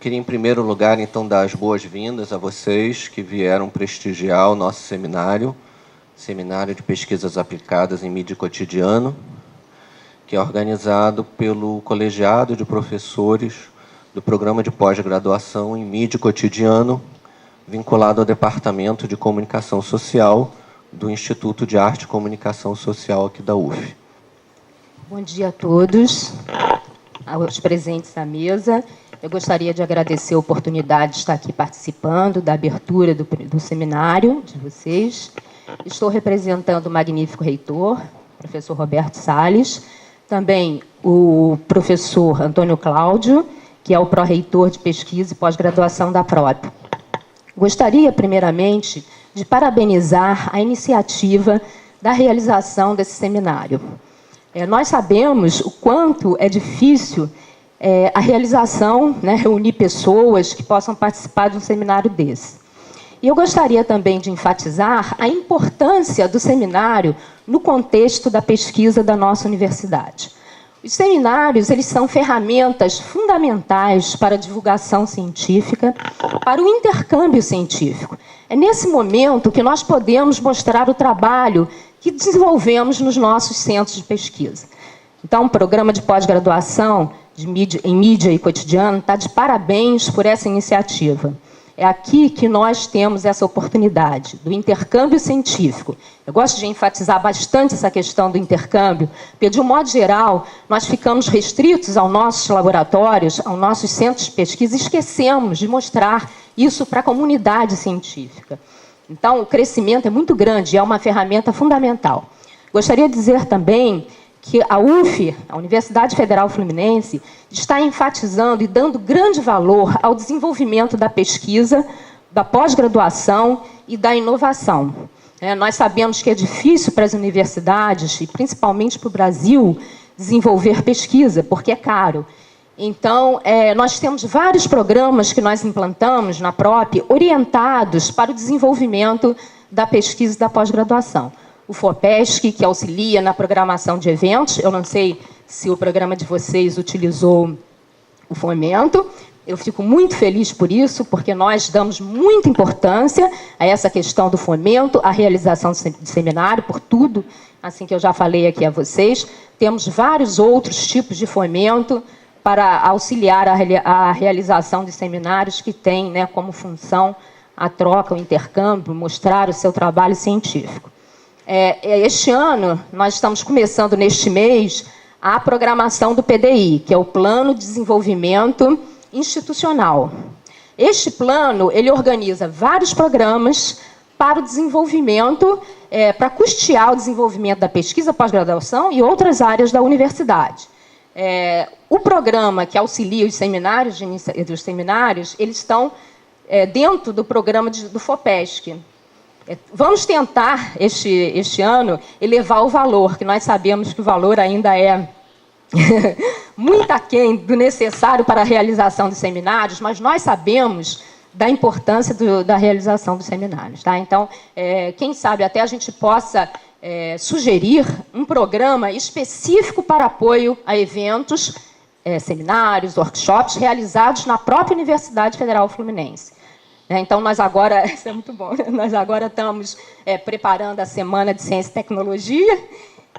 queria, em primeiro lugar, então, dar as boas-vindas a vocês que vieram prestigiar o nosso seminário, Seminário de Pesquisas Aplicadas em Mídia e Cotidiano, que é organizado pelo Colegiado de Professores do Programa de Pós-Graduação em Mídia e Cotidiano, vinculado ao Departamento de Comunicação Social do Instituto de Arte e Comunicação Social aqui da UF. Bom dia a todos, aos presentes à mesa. Eu gostaria de agradecer a oportunidade de estar aqui participando da abertura do seminário de vocês. Estou representando o magnífico reitor, professor Roberto Salles, também o professor Antônio Cláudio, que é o pró-reitor de pesquisa e pós-graduação da PROP. Gostaria, primeiramente, de parabenizar a iniciativa da realização desse seminário. Nós sabemos o quanto é difícil a realização, reunir pessoas que possam participar de um seminário desse. E eu gostaria também de enfatizar a importância do seminário no contexto da pesquisa da nossa universidade. Os seminários, eles são ferramentas fundamentais para a divulgação científica, para o intercâmbio científico. É nesse momento que nós podemos mostrar o trabalho que desenvolvemos nos nossos centros de pesquisa. Então, o programa de pós-graduação em mídia e cotidiano está de parabéns por essa iniciativa. É aqui que nós temos essa oportunidade do intercâmbio científico. Eu gosto de enfatizar bastante essa questão do intercâmbio, porque, de um modo geral, nós ficamos restritos aos nossos laboratórios, aos nossos centros de pesquisa, e esquecemos de mostrar isso para a comunidade científica. Então, o crescimento é muito grande e é uma ferramenta fundamental. Gostaria de dizer também que a UF, a Universidade Federal Fluminense, está enfatizando e dando grande valor ao desenvolvimento da pesquisa, da pós-graduação e da inovação. Nós sabemos que é difícil para as universidades, e principalmente para o Brasil, desenvolver pesquisa, porque é caro. Então, nós temos vários programas que nós implantamos na PROP, orientados para o desenvolvimento da pesquisa e da pós-graduação. O FOPESC, que auxilia na programação de eventos. Eu não sei se o programa de vocês utilizou o Fomento. Eu fico muito feliz por isso, porque nós damos muita importância a essa questão do fomento, a realização de seminário, por tudo, assim que eu já falei aqui a vocês. Temos vários outros tipos de fomento para auxiliar a realização de seminários que têm, como função a troca, o intercâmbio, mostrar o seu trabalho científico. Este ano, nós estamos começando, neste mês, a programação do PDI, que é o Plano de Desenvolvimento Institucional. Este plano, ele organiza vários programas para o desenvolvimento, para custear o desenvolvimento da pesquisa, pós-graduação e outras áreas da universidade. O programa que auxilia os seminários, eles estão dentro do programa do FOPESC. Vamos tentar, este ano, elevar o valor, que nós sabemos que o valor ainda é muito aquém do necessário para a realização dos seminários, mas nós sabemos da importância da realização dos seminários. Tá? Então, quem sabe até a gente possa sugerir um programa específico para apoio a eventos, seminários, workshops, realizados na própria Universidade Federal Fluminense. Então, nós agora, isso é muito bom, nós agora estamos preparando a Semana de Ciência e Tecnologia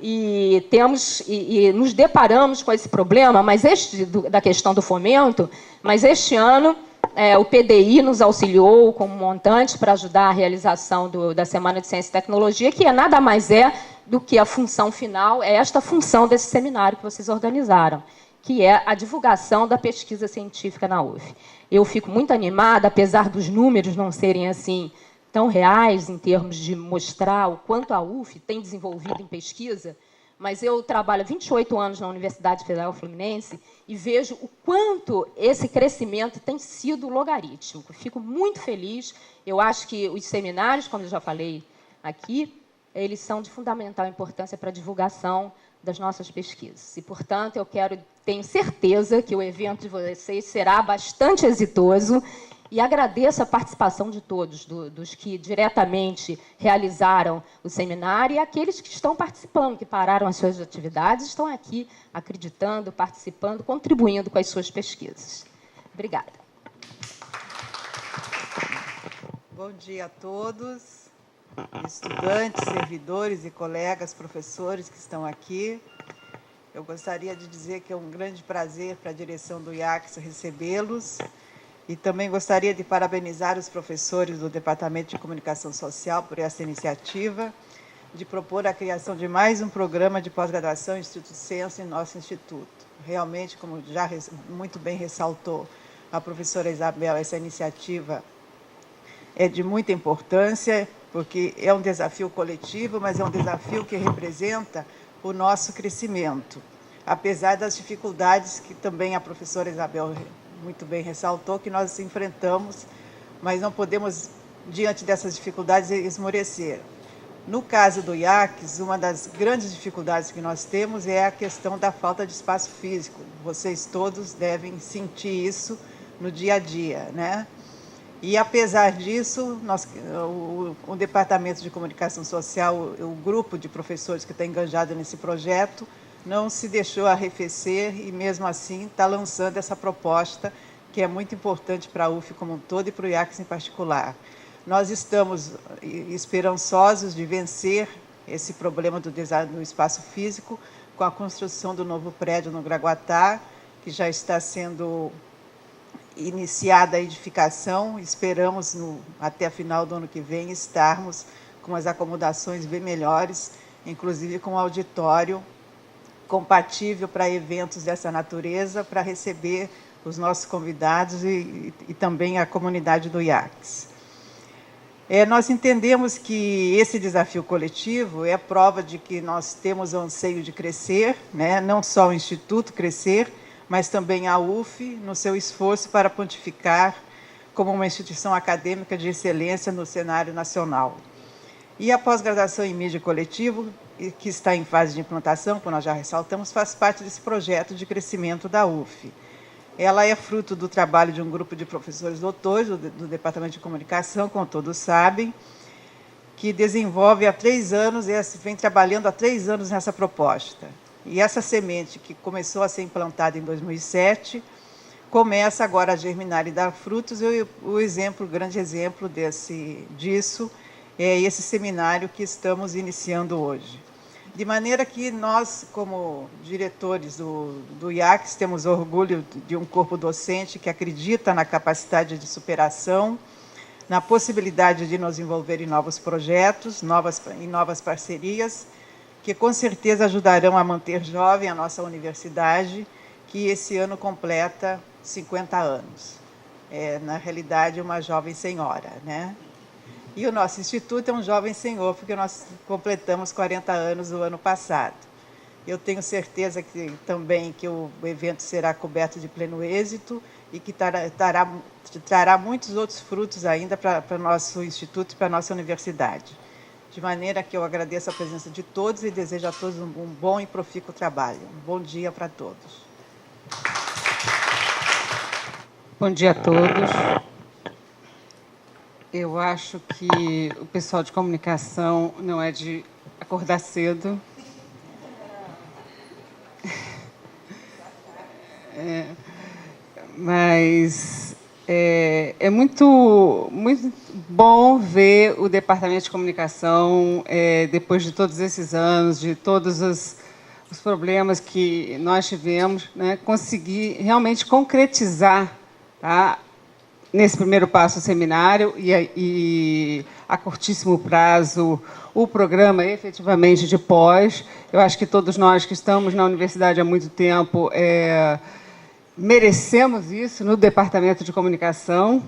e nos deparamos com esse problema, mas da questão do fomento, mas este ano o PDI nos auxiliou com um montante para ajudar a realização da Semana de Ciência e Tecnologia, que nada mais do que a função final, esta função desse seminário que vocês organizaram, que é a divulgação da pesquisa científica na UF. Eu fico muito animada, apesar dos números não serem assim tão reais em termos de mostrar o quanto a UF tem desenvolvido em pesquisa, mas eu trabalho há 28 anos na Universidade Federal Fluminense e vejo o quanto esse crescimento tem sido logarítmico. Fico muito feliz. Eu acho que os seminários, como eu já falei aqui, eles são de fundamental importância para a divulgação das nossas pesquisas. E, portanto, tenho certeza que o evento de vocês será bastante exitoso e agradeço a participação de todos, dos que diretamente realizaram o seminário e aqueles que estão participando, que pararam as suas atividades, estão aqui acreditando, participando, contribuindo com as suas pesquisas. Obrigada. Bom dia a todos, estudantes, servidores e colegas, professores que estão aqui. Eu gostaria de dizer que é um grande prazer para a direção do IACS recebê-los e também gostaria de parabenizar os professores do Departamento de Comunicação Social por essa iniciativa de propor a criação de mais um programa de pós-graduação em Instituto Senso em nosso instituto. Realmente, como já muito bem ressaltou a professora Isabel, essa iniciativa é de muita importância, porque é um desafio coletivo, mas é um desafio que representa o nosso crescimento, apesar das dificuldades que também a professora Isabel muito bem ressaltou, que nós enfrentamos, mas não podemos, diante dessas dificuldades, esmorecer. No caso do IACS, uma das grandes dificuldades que nós temos é a questão da falta de espaço físico. Vocês todos devem sentir isso no dia a dia, né? E, apesar disso, o Departamento de Comunicação Social, o grupo de professores que está engajado nesse projeto, não se deixou arrefecer e, mesmo assim, está lançando essa proposta que é muito importante para a UF como um todo e para o IACS em particular. Nós estamos esperançosos de vencer esse problema do espaço físico com a construção do novo prédio no Graguatá, que já está sendo iniciada a edificação. Esperamos, até a final do ano que vem, estarmos com as acomodações bem melhores, inclusive com um auditório compatível para eventos dessa natureza, para receber os nossos convidados e também a comunidade do IACS. Nós entendemos que esse desafio coletivo é prova de que nós temos o anseio de crescer, né? Não só o Instituto crescer, mas também a UF, no seu esforço para pontificar como uma instituição acadêmica de excelência no cenário nacional. E a pós-graduação em mídia coletivo, que está em fase de implantação, como nós já ressaltamos, faz parte desse projeto de crescimento da UF. Ela é fruto do trabalho de um grupo de professores doutores do Departamento de Comunicação, como todos sabem, que desenvolve há 3 anos, vem trabalhando há 3 anos nessa proposta. E essa semente, que começou a ser implantada em 2007, começa agora a germinar e dar frutos. E o grande exemplo disso é esse seminário que estamos iniciando hoje. De maneira que nós, como diretores do IACS, temos orgulho de um corpo docente que acredita na capacidade de superação, na possibilidade de nos envolver em novos projetos, em novas parcerias, que com certeza ajudarão a manter jovem a nossa universidade, que esse ano completa 50 anos. Na realidade, uma jovem senhora, né? E o nosso instituto é um jovem senhor, porque nós completamos 40 anos no ano passado. Eu tenho certeza que também que o evento será coberto de pleno êxito e que trará muitos outros frutos ainda para o nosso instituto e para a nossa universidade. De maneira que eu agradeço a presença de todos e desejo a todos um bom e profícuo trabalho. Um bom dia para todos. Bom dia a todos. Eu acho que o pessoal de comunicação não é de acordar cedo. Mas é muito bom ver o Departamento de Comunicação, depois de todos esses anos, de todos os problemas que nós tivemos, né, conseguir realmente concretizar, tá, nesse primeiro passo o seminário e a curtíssimo prazo o programa efetivamente de pós. Eu acho que todos nós que estamos na universidade há muito tempo merecemos isso no Departamento de Comunicação.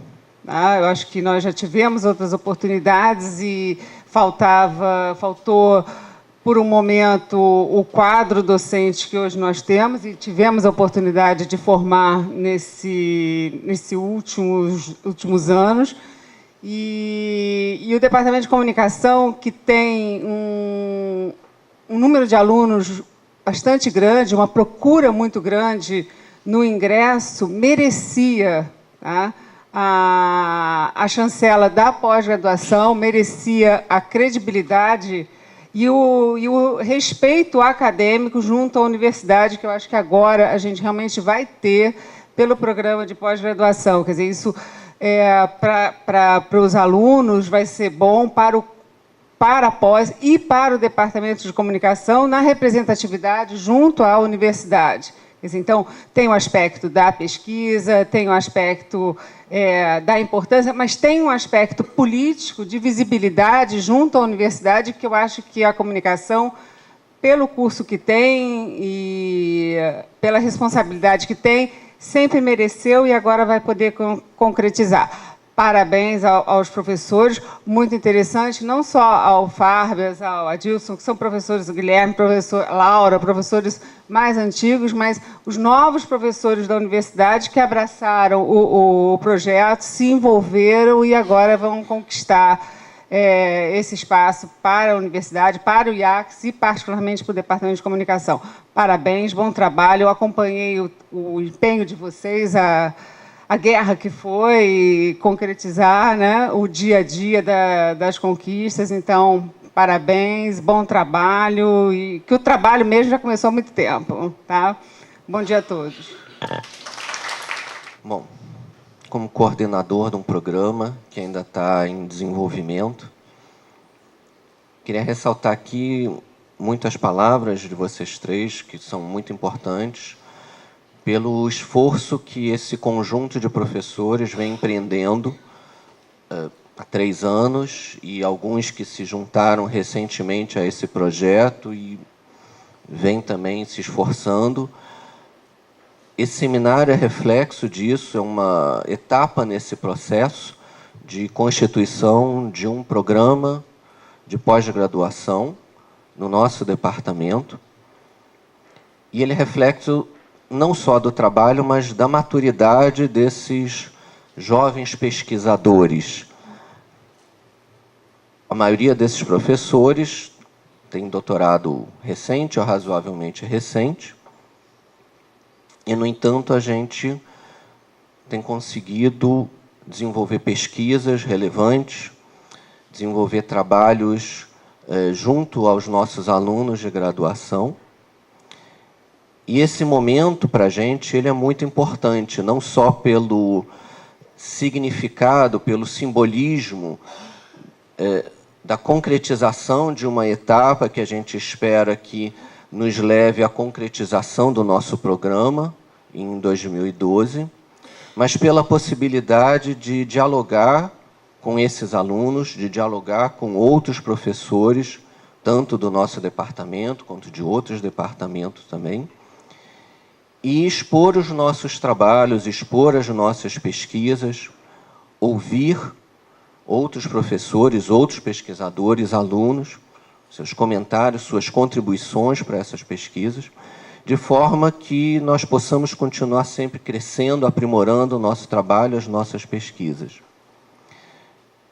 Tá? Eu acho que nós já tivemos outras oportunidades e faltou, por um momento, o quadro docente que hoje nós temos, e tivemos a oportunidade de formar nesses últimos anos. E o Departamento de Comunicação, que tem um número de alunos bastante grande, uma procura muito grande no ingresso, merecia, tá, a chancela da pós-graduação, merecia a credibilidade e o respeito acadêmico junto à universidade, que eu acho que agora a gente realmente vai ter pelo programa de pós-graduação. Quer dizer, isso para os alunos vai ser bom para a pós e para o Departamento de Comunicação na representatividade junto à universidade. Então, tem o aspecto da pesquisa, tem o aspecto da importância, mas tem um aspecto político de visibilidade junto à universidade, que eu acho que a comunicação, pelo curso que tem e pela responsabilidade que tem, sempre mereceu e agora vai poder concretizar. Parabéns aos professores, muito interessante, não só ao Fárbio, ao Adilson, que são professores, o Guilherme, professor Laura, professores mais antigos, mas os novos professores da universidade que abraçaram o projeto, se envolveram e agora vão conquistar esse espaço para a universidade, para o IACS e, particularmente, para o Departamento de Comunicação. Parabéns, bom trabalho. Eu acompanhei o empenho de vocês, a guerra que foi concretizar, né, o dia a dia das conquistas. Então, parabéns, bom trabalho, e que o trabalho mesmo já começou há muito tempo. Tá? Bom dia a todos. Bom, como coordenador de um programa que ainda está em desenvolvimento, queria ressaltar aqui muitas palavras de vocês três, que são muito importantes, pelo esforço que esse conjunto de professores vem empreendendo há 3 anos, e alguns que se juntaram recentemente a esse projeto e vêm também se esforçando. Esse seminário é reflexo disso, é uma etapa nesse processo de constituição de um programa de pós-graduação no nosso departamento, e ele é reflexo não só do trabalho, mas da maturidade desses jovens pesquisadores. A maioria desses professores tem doutorado recente ou razoavelmente recente, e, no entanto, a gente tem conseguido desenvolver pesquisas relevantes, desenvolver trabalhos junto aos nossos alunos de graduação. E esse momento, para a gente, ele é muito importante, não só pelo significado, pelo simbolismo da concretização de uma etapa que a gente espera que nos leve à concretização do nosso programa em 2012, mas pela possibilidade de dialogar com esses alunos, de dialogar com outros professores, tanto do nosso departamento quanto de outros departamentos também, e expor os nossos trabalhos, expor as nossas pesquisas, ouvir outros professores, outros pesquisadores, alunos, seus comentários, suas contribuições para essas pesquisas, de forma que nós possamos continuar sempre crescendo, aprimorando o nosso trabalho, as nossas pesquisas.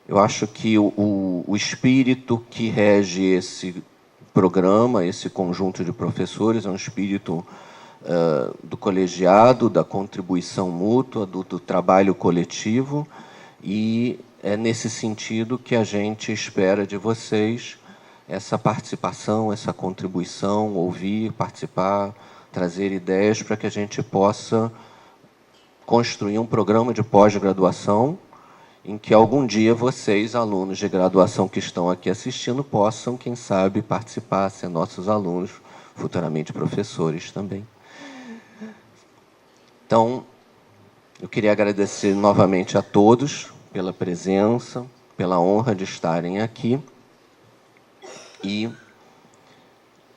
Eu acho que o espírito que rege esse programa, esse conjunto de professores, é um espírito do colegiado, da contribuição mútua, do trabalho coletivo, e é nesse sentido que a gente espera de vocês essa participação, essa contribuição, ouvir, participar, trazer ideias para que a gente possa construir um programa de pós-graduação em que algum dia vocês, alunos de graduação que estão aqui assistindo, possam, quem sabe, participar, ser nossos alunos, futuramente professores também. Então, eu queria agradecer novamente a todos pela presença, pela honra de estarem aqui, e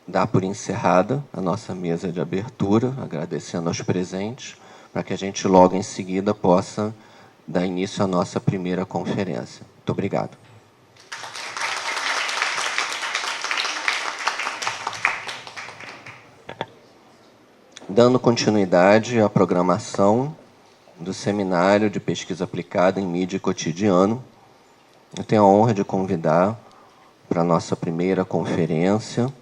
dar por encerrada a nossa mesa de abertura, agradecendo aos presentes, para que a gente logo em seguida possa dar início à nossa primeira conferência. Muito obrigado. Dando continuidade à programação do Seminário de Pesquisa Aplicada em Mídia e Cotidiano, eu tenho a honra de convidar para a nossa primeira conferência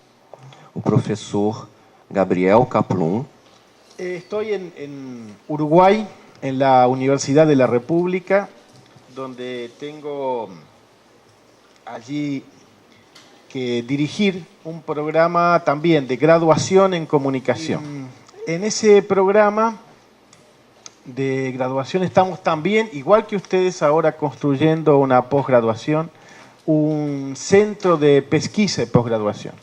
o profesor Gabriel Kaplun. Estoy en Uruguay, en la Universidad de la República, donde tengo allí que dirigir un programa también de graduación en comunicación. En ese programa de graduación estamos también, igual que ustedes ahora, construyendo una posgraduación, un centro de pesquisa y posgraduación.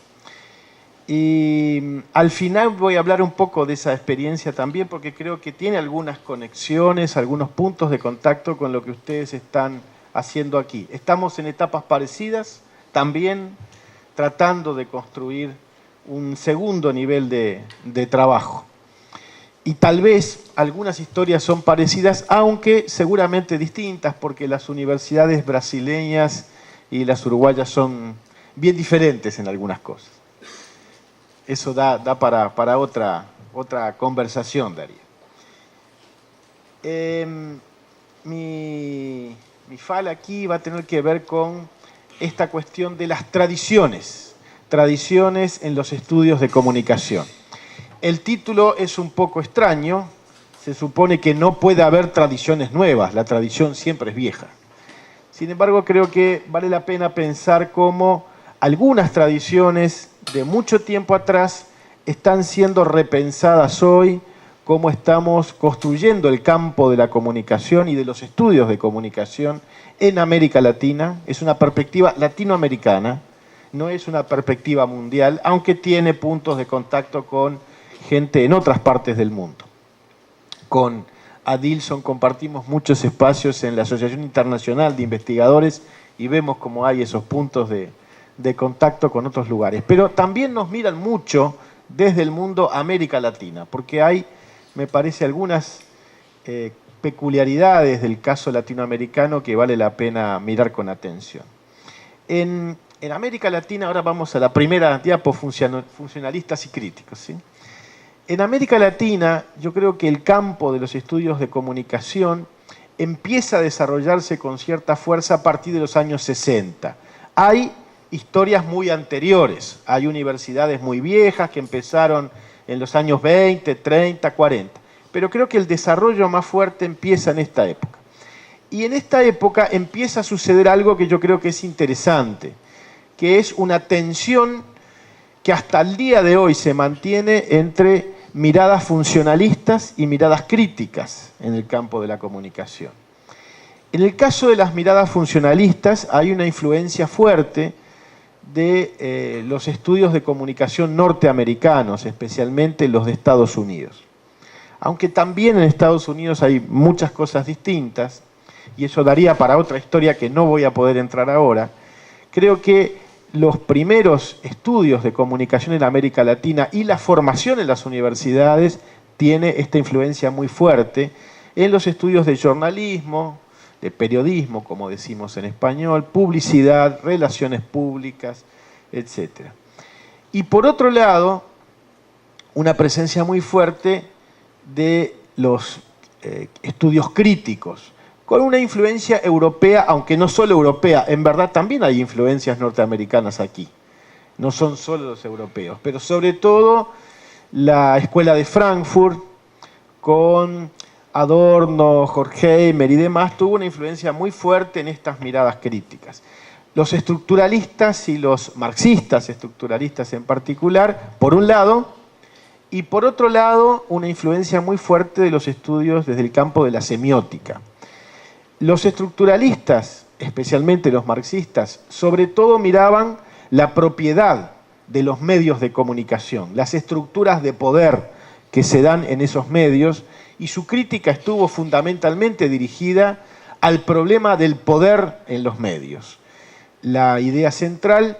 Y al final voy a hablar un poco de esa experiencia también, porque creo que tiene algunas conexiones, algunos puntos de contacto con lo que ustedes están haciendo aquí. Estamos en etapas parecidas, también tratando de construir un segundo nivel de trabajo. Y tal vez algunas historias son parecidas, aunque seguramente distintas, porque las universidades brasileñas y las uruguayas son bien diferentes en algunas cosas. Eso da para otra conversación, daría. Mi fala aquí va a tener que ver con esta cuestión de las tradiciones en los estudios de comunicación. El título es un poco extraño, se supone que no puede haber tradiciones nuevas, la tradición siempre es vieja. Sin embargo, creo que vale la pena pensar cómo algunas tradiciones de mucho tiempo atrás están siendo repensadas hoy, cómo estamos construyendo el campo de la comunicación y de los estudios de comunicación en América Latina. Es una perspectiva latinoamericana, no es una perspectiva mundial, aunque tiene puntos de contacto con gente en otras partes del mundo. Con Adilson compartimos muchos espacios en la Asociación Internacional de Investigadores y vemos cómo hay esos puntos de contacto con otros lugares. Pero también nos miran mucho desde el mundo América Latina, porque hay, me parece, algunas peculiaridades del caso latinoamericano que vale la pena mirar con atención. En América Latina, ahora vamos a la primera diapo, funcionalistas y críticos, ¿sí? En América Latina, yo creo que el campo de los estudios de comunicación empieza a desarrollarse con cierta fuerza a partir de los años 60. Hay historias muy anteriores, hay universidades muy viejas que empezaron en los años 20, 30, 40, pero creo que el desarrollo más fuerte empieza en esta época. Y en esta época empieza a suceder algo que yo creo que es interesante, que es una tensión que hasta el día de hoy se mantiene entre miradas funcionalistas y miradas críticas en el campo de la comunicación. En el caso de las miradas funcionalistas hay una influencia fuerte de los estudios de comunicación norteamericanos, especialmente los de Estados Unidos. Aunque también en Estados Unidos hay muchas cosas distintas, y eso daría para otra historia que no voy a poder entrar ahora, creo que los primeros estudios de comunicación en América Latina y la formación en las universidades tiene esta influencia muy fuerte en los estudios de jornalismo, de periodismo, como decimos en español, publicidad, relaciones públicas, etc. Y por otro lado, una presencia muy fuerte de los estudios críticos, con una influencia europea, aunque no solo europea, en verdad también hay influencias norteamericanas aquí, no son solo los europeos, pero sobre todo la Escuela de Frankfurt, con Adorno, Horkheimer y demás, tuvo una influencia muy fuerte en estas miradas críticas. Los estructuralistas y los marxistas estructuralistas en particular, por un lado, y por otro lado, una influencia muy fuerte de los estudios desde el campo de la semiótica. Los estructuralistas, especialmente los marxistas, sobre todo miraban la propiedad de los medios de comunicación, las estructuras de poder que se dan en esos medios, y su crítica estuvo fundamentalmente dirigida al problema del poder en los medios. La idea central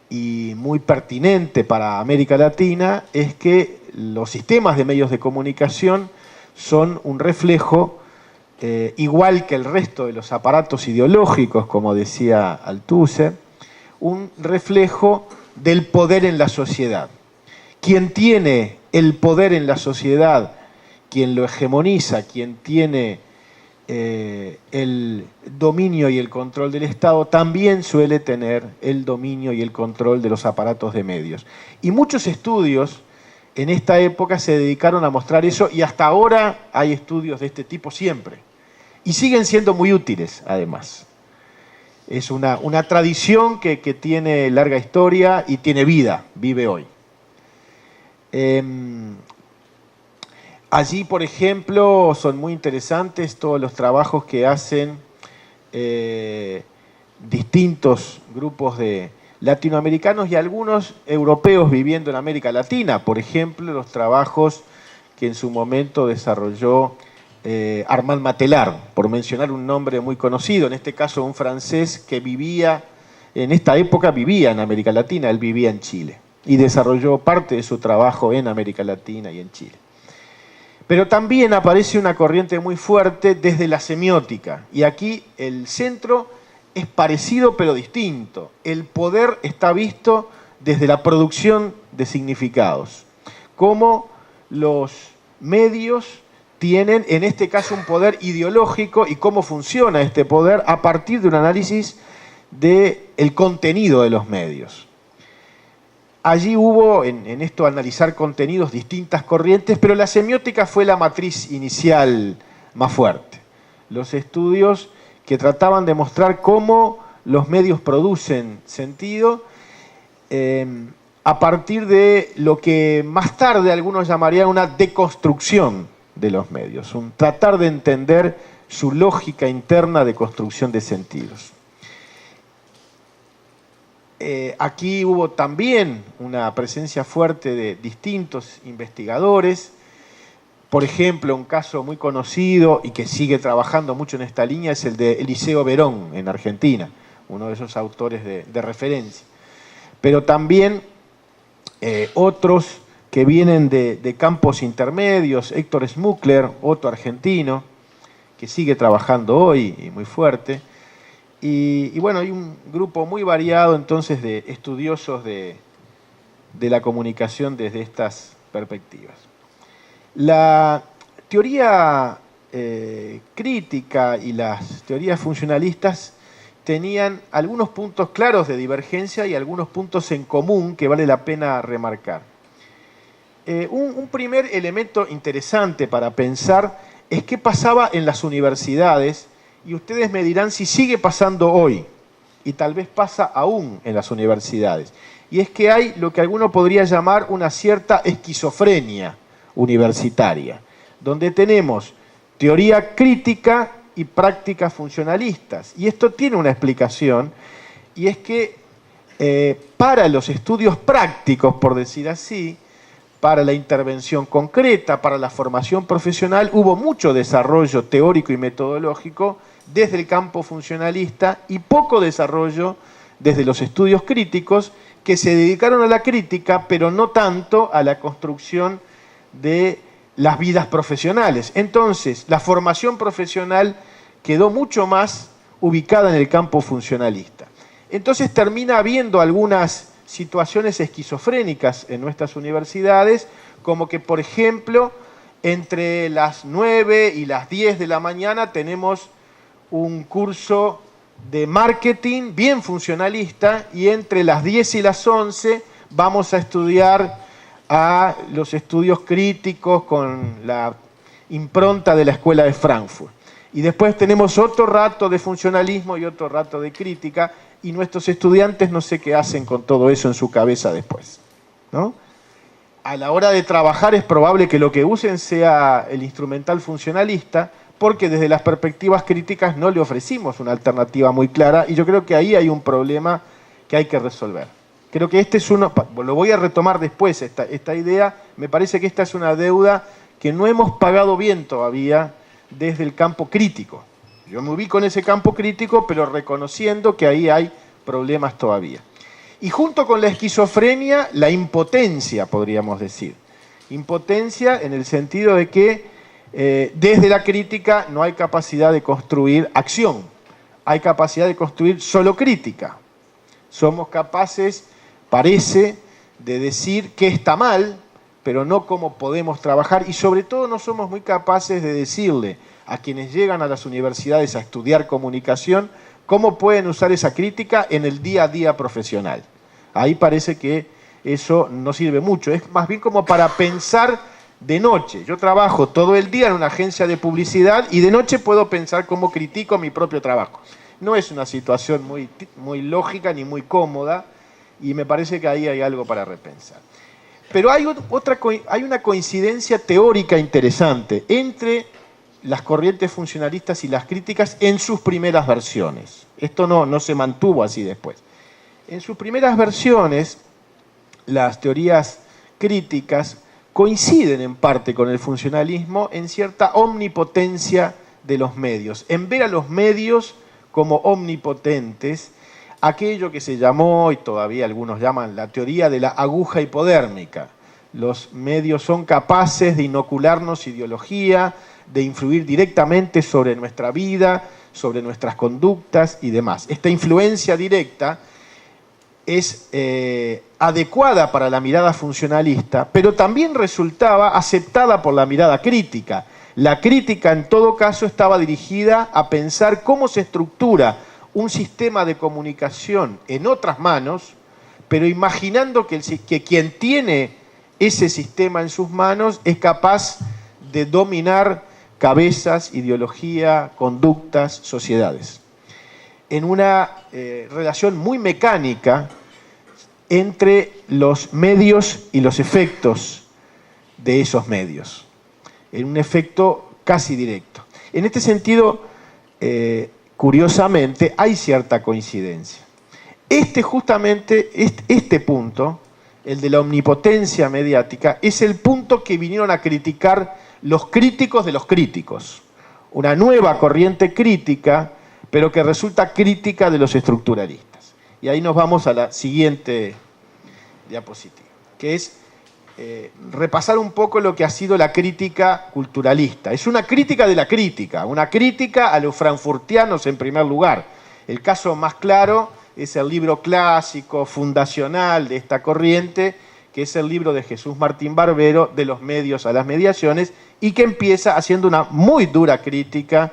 y muy pertinente para América Latina es que los sistemas de medios de comunicación son un reflejo igual que el resto de los aparatos ideológicos, como decía Althusser, un reflejo del poder en la sociedad. Quien tiene el poder en la sociedad, quien lo hegemoniza, quien tiene el dominio y el control del Estado, también suele tener el dominio y el control de los aparatos de medios. Y muchos estudios en esta época se dedicaron a mostrar eso, y hasta ahora hay estudios de este tipo siempre. Y siguen siendo muy útiles, además. Es una tradición que tiene larga historia y tiene vida, vive hoy. Allí, por ejemplo, son muy interesantes todos los trabajos que hacen distintos grupos de latinoamericanos y algunos europeos viviendo en América Latina. Por ejemplo, los trabajos que en su momento desarrolló Armand Matelar, por mencionar un nombre muy conocido, en este caso un francés que en esta época vivía en América Latina, él vivía en Chile y desarrolló parte de su trabajo en América Latina y en Chile. Pero también aparece una corriente muy fuerte desde la semiótica, y aquí el centro es parecido pero distinto. El poder está visto desde la producción de significados, cómo los medios tienen, en este caso, un poder ideológico y cómo funciona este poder a partir de un análisis del contenido de los medios. Allí hubo, en esto analizar contenidos, distintas corrientes, pero la semiótica fue la matriz inicial más fuerte. Los estudios que trataban de mostrar cómo los medios producen sentido a partir de lo que más tarde algunos llamarían una deconstrucción de los medios, un tratar de entender su lógica interna de construcción de sentidos. Aquí hubo también una presencia fuerte de distintos investigadores. Por ejemplo, un caso muy conocido y que sigue trabajando mucho en esta línea es el de Eliseo Verón, en Argentina, uno de esos autores de referencia. Pero también otros que vienen de campos intermedios, Héctor Smukler, otro argentino, que sigue trabajando hoy y muy fuerte. Y bueno, hay un grupo muy variado entonces de estudiosos de la comunicación desde estas perspectivas. La teoría crítica y las teorías funcionalistas tenían algunos puntos claros de divergencia y algunos puntos en común que vale la pena remarcar. Un primer elemento interesante para pensar es qué pasaba en las universidades, y ustedes me dirán si sigue pasando hoy, y tal vez pasa aún en las universidades. Y es que hay lo que alguno podría llamar una cierta esquizofrenia universitaria, donde tenemos teoría crítica y prácticas funcionalistas. Y esto tiene una explicación, y es que para los estudios prácticos, por decir así, para la intervención concreta, para la formación profesional, hubo mucho desarrollo teórico y metodológico desde el campo funcionalista y poco desarrollo desde los estudios críticos, que se dedicaron a la crítica, pero no tanto a la construcción de las vidas profesionales. Entonces, la formación profesional quedó mucho más ubicada en el campo funcionalista. Entonces termina habiendo algunas situaciones esquizofrénicas en nuestras universidades, como que, por ejemplo, entre las 9 y las 10 de la mañana tenemos un curso de marketing bien funcionalista, y entre las 10 y las 11 vamos a estudiar a los estudios críticos con la impronta de la Escuela de Frankfurt. Y después tenemos otro rato de funcionalismo y otro rato de crítica, y nuestros estudiantes no sé qué hacen con todo eso en su cabeza después, ¿no? A la hora de trabajar es probable que lo que usen sea el instrumental funcionalista, porque desde las perspectivas críticas no le ofrecimos una alternativa muy clara, y yo creo que ahí hay un problema que hay que resolver. Creo que este es uno, lo voy a retomar después, esta idea, me parece que esta es una deuda que no hemos pagado bien todavía desde el campo crítico. Yo me ubico en ese campo crítico, pero reconociendo que ahí hay problemas todavía. Y junto con la esquizofrenia, la impotencia, podríamos decir. Impotencia en el sentido de que desde la crítica no hay capacidad de construir acción, hay capacidad de construir solo crítica. Somos capaces, parece, de decir qué está mal, pero no cómo podemos trabajar, y sobre todo no somos muy capaces de decirle a quienes llegan a las universidades a estudiar comunicación cómo pueden usar esa crítica en el día a día profesional. Ahí parece que eso no sirve mucho, es más bien como para pensar de noche. Yo trabajo todo el día en una agencia de publicidad y de noche puedo pensar cómo critico mi propio trabajo. No es una situación muy lógica ni muy cómoda, y me parece que ahí hay algo para repensar. Pero hay una coincidencia teórica interesante entre las corrientes funcionalistas y las críticas en sus primeras versiones. Esto no se mantuvo así después. En sus primeras versiones, las teorías críticas coinciden en parte con el funcionalismo en cierta omnipotencia de los medios, en ver a los medios como omnipotentes, aquello que se llamó, y todavía algunos llaman, la teoría de la aguja hipodérmica. Los medios son capaces de inocularnos ideología, de influir directamente sobre nuestra vida, sobre nuestras conductas y demás. Esta influencia directa es adecuada para la mirada funcionalista, pero también resultaba aceptada por la mirada crítica. La crítica, en todo caso, estaba dirigida a pensar cómo se estructura un sistema de comunicación en otras manos, pero imaginando que quien tiene ese sistema en sus manos es capaz de dominar cabezas, ideología, conductas, sociedades. En una relación muy mecánica entre los medios y los efectos de esos medios, en un efecto casi directo. En este sentido, curiosamente, hay cierta coincidencia. Justamente este punto, el de la omnipotencia mediática, es el punto que vinieron a criticar los críticos de los críticos. Una nueva corriente crítica, pero que resulta crítica de los estructuralistas. Y ahí nos vamos a la siguiente diapositiva, que es repasar un poco lo que ha sido la crítica culturalista. Es una crítica de la crítica, una crítica a los frankfurtianos en primer lugar. El caso más claro es el libro clásico, fundacional de esta corriente, que es el libro de Jesús Martín Barbero, De los medios a las mediaciones, y que empieza haciendo una muy dura crítica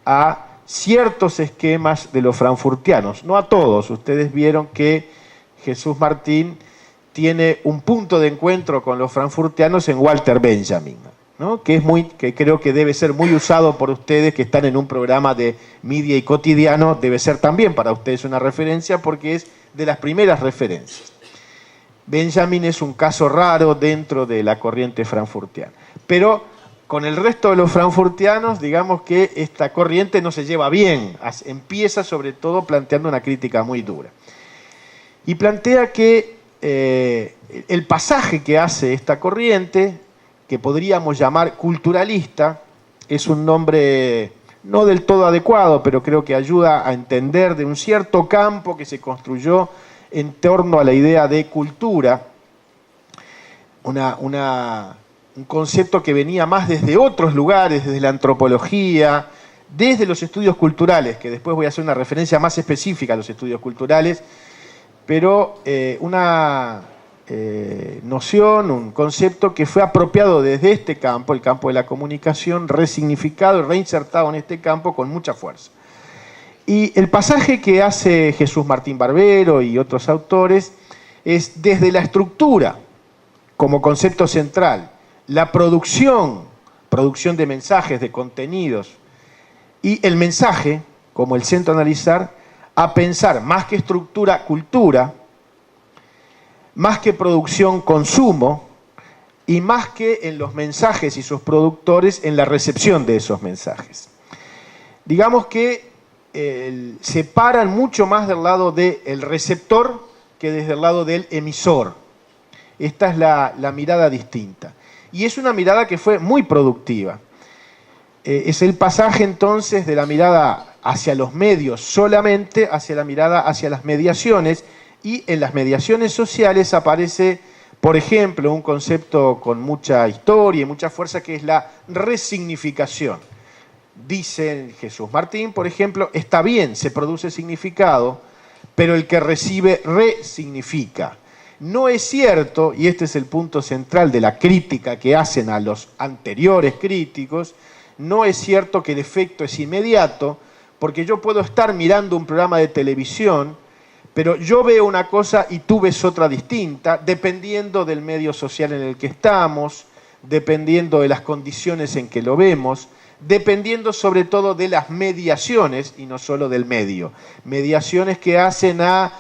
a ciertos esquemas de los frankfurtianos, no a todos. Ustedes vieron que Jesús Martín tiene un punto de encuentro con los frankfurtianos en Walter Benjamin, ¿no? que creo que debe ser muy usado por ustedes que están en un programa de media y cotidiano, debe ser también para ustedes una referencia porque es de las primeras referencias. Benjamin es un caso raro dentro de la corriente frankfurtiana, pero con el resto de los frankfurtianos, digamos que esta corriente no se lleva bien, empieza sobre todo planteando una crítica muy dura. Y plantea que el pasaje que hace esta corriente, que podríamos llamar culturalista, es un nombre no del todo adecuado, pero creo que ayuda a entender de un cierto campo que se construyó en torno a la idea de cultura, un concepto que venía más desde otros lugares, desde la antropología, desde los estudios culturales, que después voy a hacer una referencia más específica a los estudios culturales, pero una noción, un concepto que fue apropiado desde este campo, el campo de la comunicación, resignificado y reinsertado en este campo con mucha fuerza. Y el pasaje que hace Jesús Martín Barbero y otros autores es desde la estructura como concepto central, la producción de mensajes, de contenidos, y el mensaje como el centro a analizar, a pensar más que estructura, cultura, más que producción, consumo, y más que en los mensajes y sus productores, en la recepción de esos mensajes. Digamos que se paran mucho más del lado del receptor que desde el lado del emisor. Esta es la mirada distinta. Y es una mirada que fue muy productiva. Es el pasaje entonces de la mirada hacia los medios solamente, hacia la mirada hacia las mediaciones, y en las mediaciones sociales aparece, por ejemplo, un concepto con mucha historia y mucha fuerza que es la resignificación. Dice Jesús Martín, por ejemplo, está bien, se produce significado, pero el que recibe resignifica. No es cierto, y este es el punto central de la crítica que hacen a los anteriores críticos, no es cierto que el efecto es inmediato, porque yo puedo estar mirando un programa de televisión, pero yo veo una cosa y tú ves otra distinta, dependiendo del medio social en el que estamos, dependiendo de las condiciones en que lo vemos, dependiendo sobre todo de las mediaciones y no solo del medio. Mediaciones que hacen a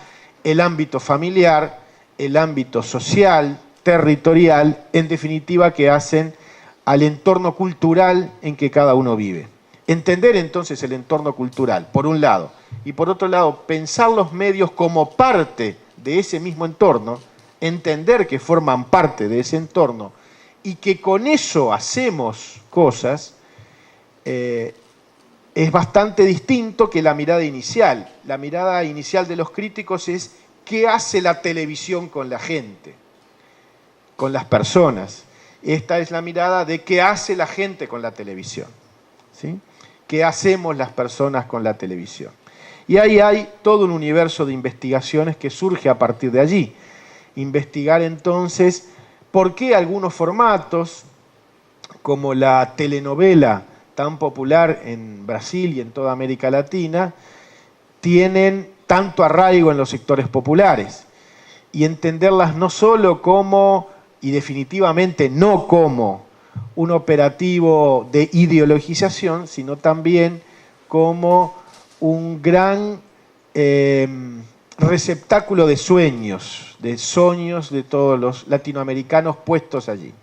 el ámbito familiar, el ámbito social, territorial, en definitiva, que hacen al entorno cultural en que cada uno vive. Entender entonces el entorno cultural, por un lado, y por otro lado, pensar los medios como parte de ese mismo entorno, entender que forman parte de ese entorno y que con eso hacemos cosas, es bastante distinto que la mirada inicial. La mirada inicial de los críticos es ¿qué hace la televisión con la gente, con las personas? Esta es la mirada de qué hace la gente con la televisión, ¿sí? ¿Qué hacemos las personas con la televisión? Y ahí hay todo un universo de investigaciones que surge a partir de allí. Investigar entonces por qué algunos formatos, como la telenovela tan popular en Brasil y en toda América Latina, tienen tanto arraigo en los sectores populares, y entenderlas no solo como, y definitivamente no como, un operativo de ideologización, sino también como un gran receptáculo de sueños de todos los latinoamericanos puestos allí.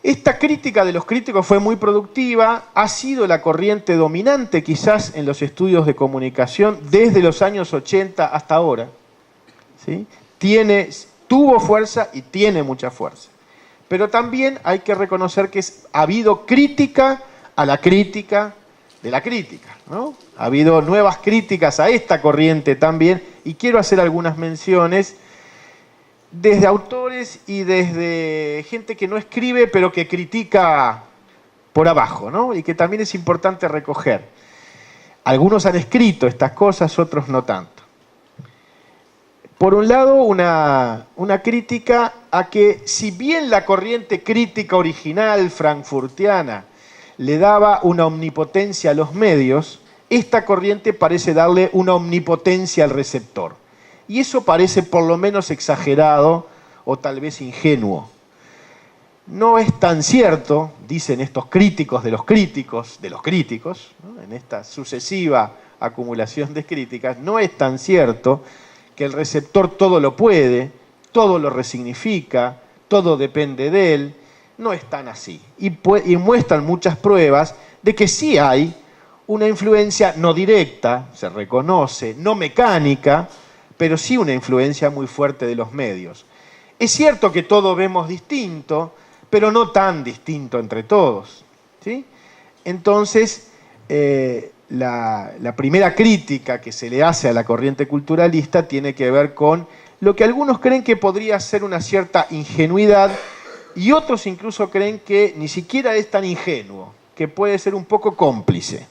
Esta crítica de los críticos fue muy productiva, ha sido la corriente dominante quizás en los estudios de comunicación desde los años 80 hasta ahora, ¿sí? Tuvo fuerza y tiene mucha fuerza. Pero también hay que reconocer que ha habido crítica a la crítica de la crítica, ¿no? Ha habido nuevas críticas a esta corriente también, y quiero hacer algunas menciones desde autores y desde gente que no escribe, pero que critica por abajo, ¿no? Y que también es importante recoger. Algunos han escrito estas cosas, otros no tanto. Por un lado, una crítica a que, si bien la corriente crítica original frankfurtiana le daba una omnipotencia a los medios, esta corriente parece darle una omnipotencia al receptor. Y eso parece por lo menos exagerado o tal vez ingenuo. No es tan cierto, dicen estos críticos, ¿no? En esta sucesiva acumulación de críticas, no es tan cierto que el receptor todo lo puede, todo lo resignifica, todo depende de él. No es tan así. Y muestran muchas pruebas de que sí hay una influencia no directa, se reconoce, no mecánica, pero sí una influencia muy fuerte de los medios. Es cierto que todos vemos distinto, pero no tan distinto entre todos, ¿sí? Entonces, la primera crítica que se le hace a la corriente culturalista tiene que ver con lo que algunos creen que podría ser una cierta ingenuidad, y otros incluso creen que ni siquiera es tan ingenuo, que puede ser un poco cómplice.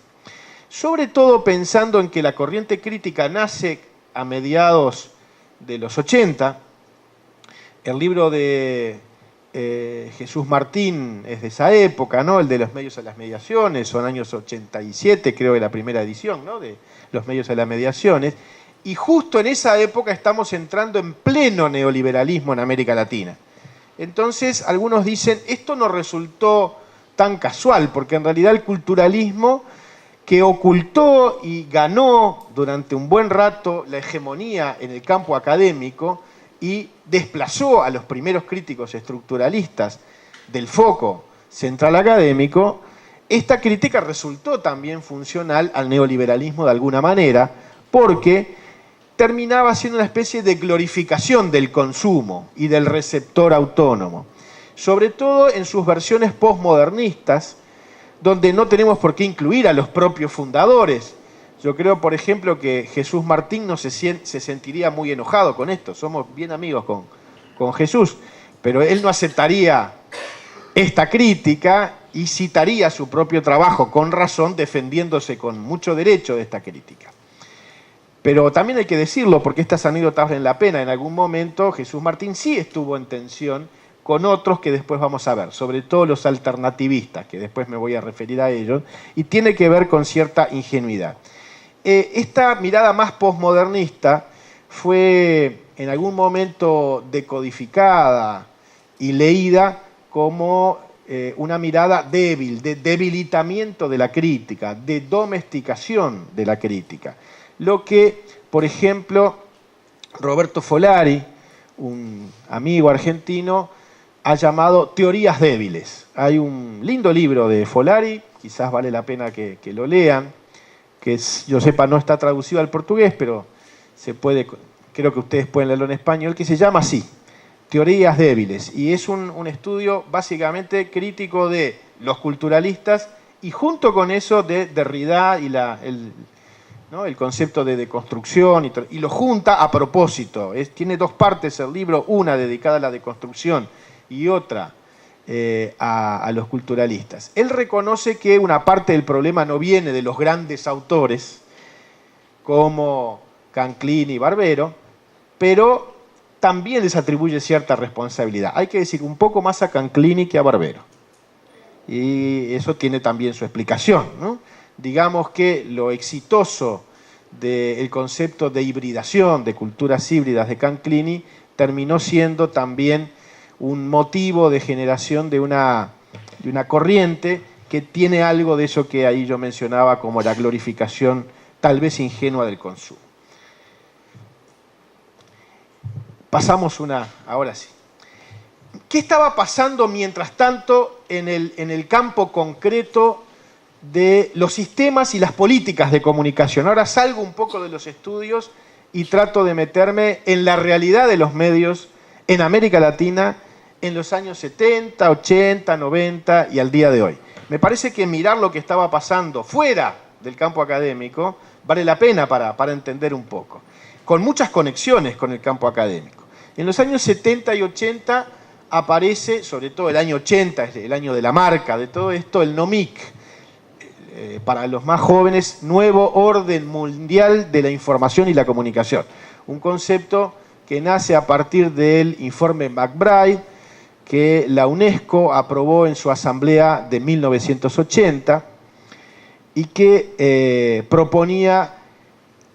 Sobre todo pensando en que la corriente crítica nace a mediados de los 80. El libro de Jesús Martín es de esa época, ¿no? El de los medios a las mediaciones, son años 87, creo, de la primera edición, ¿no? De los medios a las mediaciones. Y justo en esa época estamos entrando en pleno neoliberalismo en América Latina. Entonces, algunos dicen, esto no resultó tan casual, porque en realidad el culturalismo, que ocultó y ganó durante un buen rato la hegemonía en el campo académico y desplazó a los primeros críticos estructuralistas del foco central académico, esta crítica resultó también funcional al neoliberalismo de alguna manera, porque terminaba siendo una especie de glorificación del consumo y del receptor autónomo, sobre todo en sus versiones postmodernistas, donde no tenemos por qué incluir a los propios fundadores. Yo creo, por ejemplo, que Jesús Martín no se sentiría muy enojado con esto. Somos bien amigos con Jesús, pero él no aceptaría esta crítica y citaría su propio trabajo con razón, defendiéndose con mucho derecho de esta crítica. Pero también hay que decirlo, porque estas anécdotas valen la pena. En algún momento Jesús Martín sí estuvo en tensión con otros que después vamos a ver, sobre todo los alternativistas, que después me voy a referir a ellos, y tiene que ver con cierta ingenuidad. Esta mirada más posmodernista fue en algún momento decodificada y leída como una mirada débil, de debilitamiento de la crítica, de domesticación de la crítica. Lo que, por ejemplo, Roberto Folari, un amigo argentino, ha llamado Teorías débiles. Hay un lindo libro de Folari, quizás vale la pena que lo lean, que yo sepa no está traducido al portugués, pero se puede, creo que ustedes pueden leerlo en español, que se llama así, Teorías débiles. Y es un estudio básicamente crítico de los culturalistas y junto con eso de Derrida y el concepto de deconstrucción, y lo junta a propósito. Tiene dos partes el libro, una dedicada a la deconstrucción y otra a los culturalistas. Él reconoce que una parte del problema no viene de los grandes autores como Canclini y Barbero, pero también les atribuye cierta responsabilidad. Hay que decir un poco más a Canclini que a Barbero. Y eso tiene también su explicación, ¿no? Digamos que lo exitoso del concepto de hibridación, de culturas híbridas de Canclini, terminó siendo también un motivo de generación de una corriente que tiene algo de eso que ahí yo mencionaba como la glorificación tal vez ingenua del consumo. Pasamos ahora sí. ¿Qué estaba pasando mientras tanto en el campo concreto de los sistemas y las políticas de comunicación? Ahora salgo un poco de los estudios y trato de meterme en la realidad de los medios en América Latina en los años 70, 80, 90 y al día de hoy. Me parece que mirar lo que estaba pasando fuera del campo académico vale la pena para entender un poco, con muchas conexiones con el campo académico. En los años 70 y 80 aparece, sobre todo el año 80, es el año de la marca de todo esto, el NOMIC, para los más jóvenes, Nuevo Orden Mundial de la Información y la Comunicación. Un concepto que nace a partir del informe McBride, que la UNESCO aprobó en su asamblea de 1980 y que proponía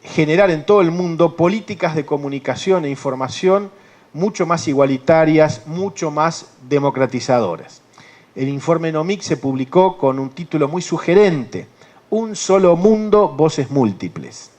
generar en todo el mundo políticas de comunicación e información mucho más igualitarias, mucho más democratizadoras. El informe NOMIC se publicó con un título muy sugerente, Un solo mundo, voces múltiples.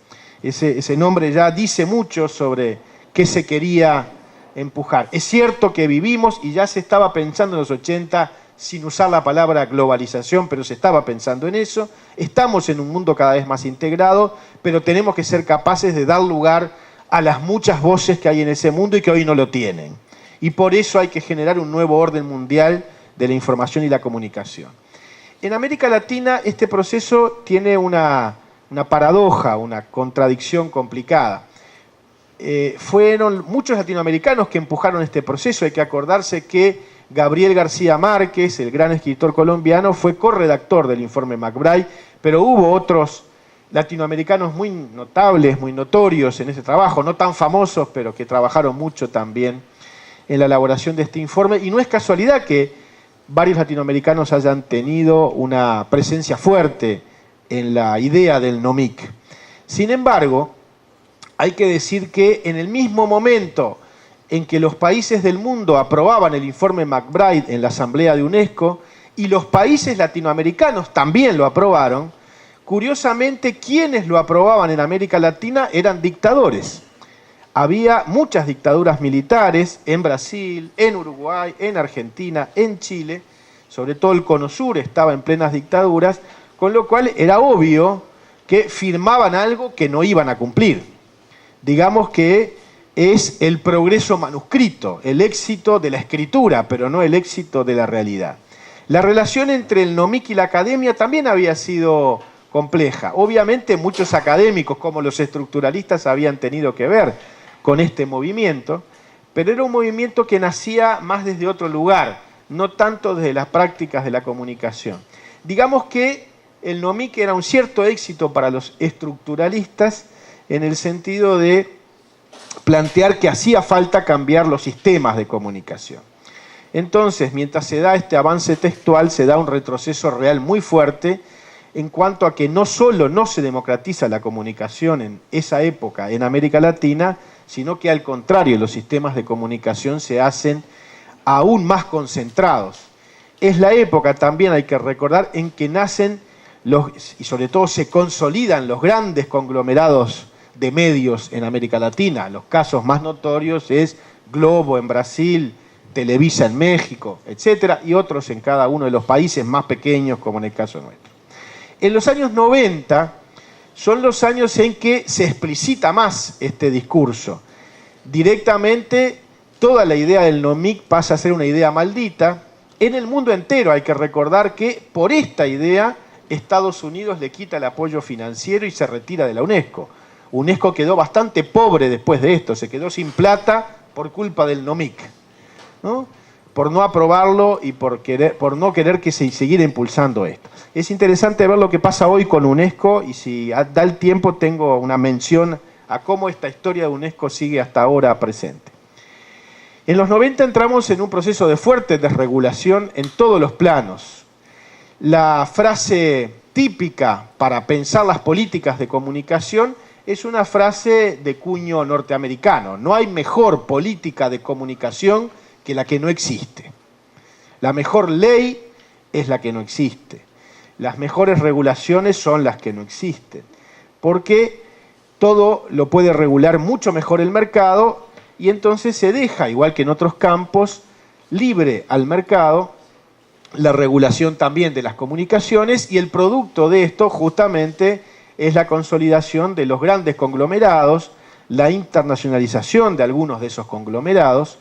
Ese nombre ya dice mucho sobre qué se quería empujar. Es cierto que vivimos, y ya se estaba pensando en los 80, sin usar la palabra globalización, pero se estaba pensando en eso. Estamos en un mundo cada vez más integrado, pero tenemos que ser capaces de dar lugar a las muchas voces que hay en ese mundo y que hoy no lo tienen. Y por eso hay que generar un nuevo orden mundial de la información y la comunicación. En América Latina este proceso tiene una paradoja, una contradicción complicada. Fueron muchos latinoamericanos que empujaron este proceso. Hay que acordarse que Gabriel García Márquez, el gran escritor colombiano, fue corredactor del informe McBride, pero hubo otros latinoamericanos muy notables, muy notorios en ese trabajo, no tan famosos, pero que trabajaron mucho también en la elaboración de este informe. Y no es casualidad que varios latinoamericanos hayan tenido una presencia fuerte en la idea del NOMIC. Sin embargo, hay que decir que en el mismo momento en que los países del mundo aprobaban el informe McBride en la Asamblea de UNESCO y los países latinoamericanos también lo aprobaron, curiosamente quienes lo aprobaban en América Latina eran dictadores. Había muchas dictaduras militares en Brasil, en Uruguay, en Argentina, en Chile, sobre todo el Cono Sur estaba en plenas dictaduras, con lo cual era obvio que firmaban algo que no iban a cumplir. Digamos que es el progreso manuscrito, el éxito de la escritura, pero no el éxito de la realidad. La relación entre el NOMIC y la academia también había sido compleja. Obviamente muchos académicos, como los estructuralistas, habían tenido que ver con este movimiento, pero era un movimiento que nacía más desde otro lugar, no tanto desde las prácticas de la comunicación. Digamos que el NOMIC era un cierto éxito para los estructuralistas en el sentido de plantear que hacía falta cambiar los sistemas de comunicación. Entonces, mientras se da este avance textual, se da un retroceso real muy fuerte en cuanto a que no solo no se democratiza la comunicación en esa época en América Latina, sino que al contrario, los sistemas de comunicación se hacen aún más concentrados. Es la época también, hay que recordar, en que nacen y sobre todo se consolidan los grandes conglomerados de medios en América Latina. Los casos más notorios es Globo en Brasil, Televisa en México, etcétera, y otros en cada uno de los países más pequeños, como en el caso nuestro. En los años 90 son los años en que se explicita más este discurso. Directamente, toda la idea del NOMIC pasa a ser una idea maldita. En el mundo entero hay que recordar que por esta idea Estados Unidos le quita el apoyo financiero y se retira de la UNESCO. UNESCO quedó bastante pobre después de esto, se quedó sin plata por culpa del NOMIC, ¿no? Por no aprobarlo y por no querer que se siguiera impulsando esto. Es interesante ver lo que pasa hoy con UNESCO y si da el tiempo tengo una mención a cómo esta historia de UNESCO sigue hasta ahora presente. En los 90 entramos en un proceso de fuerte desregulación en todos los planos. La frase típica para pensar las políticas de comunicación es una frase de cuño norteamericano. No hay mejor política de comunicación que la que no existe. La mejor ley es la que no existe. Las mejores regulaciones son las que no existen. Porque todo lo puede regular mucho mejor el mercado y entonces se deja, igual que en otros campos, libre al mercado la regulación también de las comunicaciones y el producto de esto justamente es la consolidación de los grandes conglomerados, la internacionalización de algunos de esos conglomerados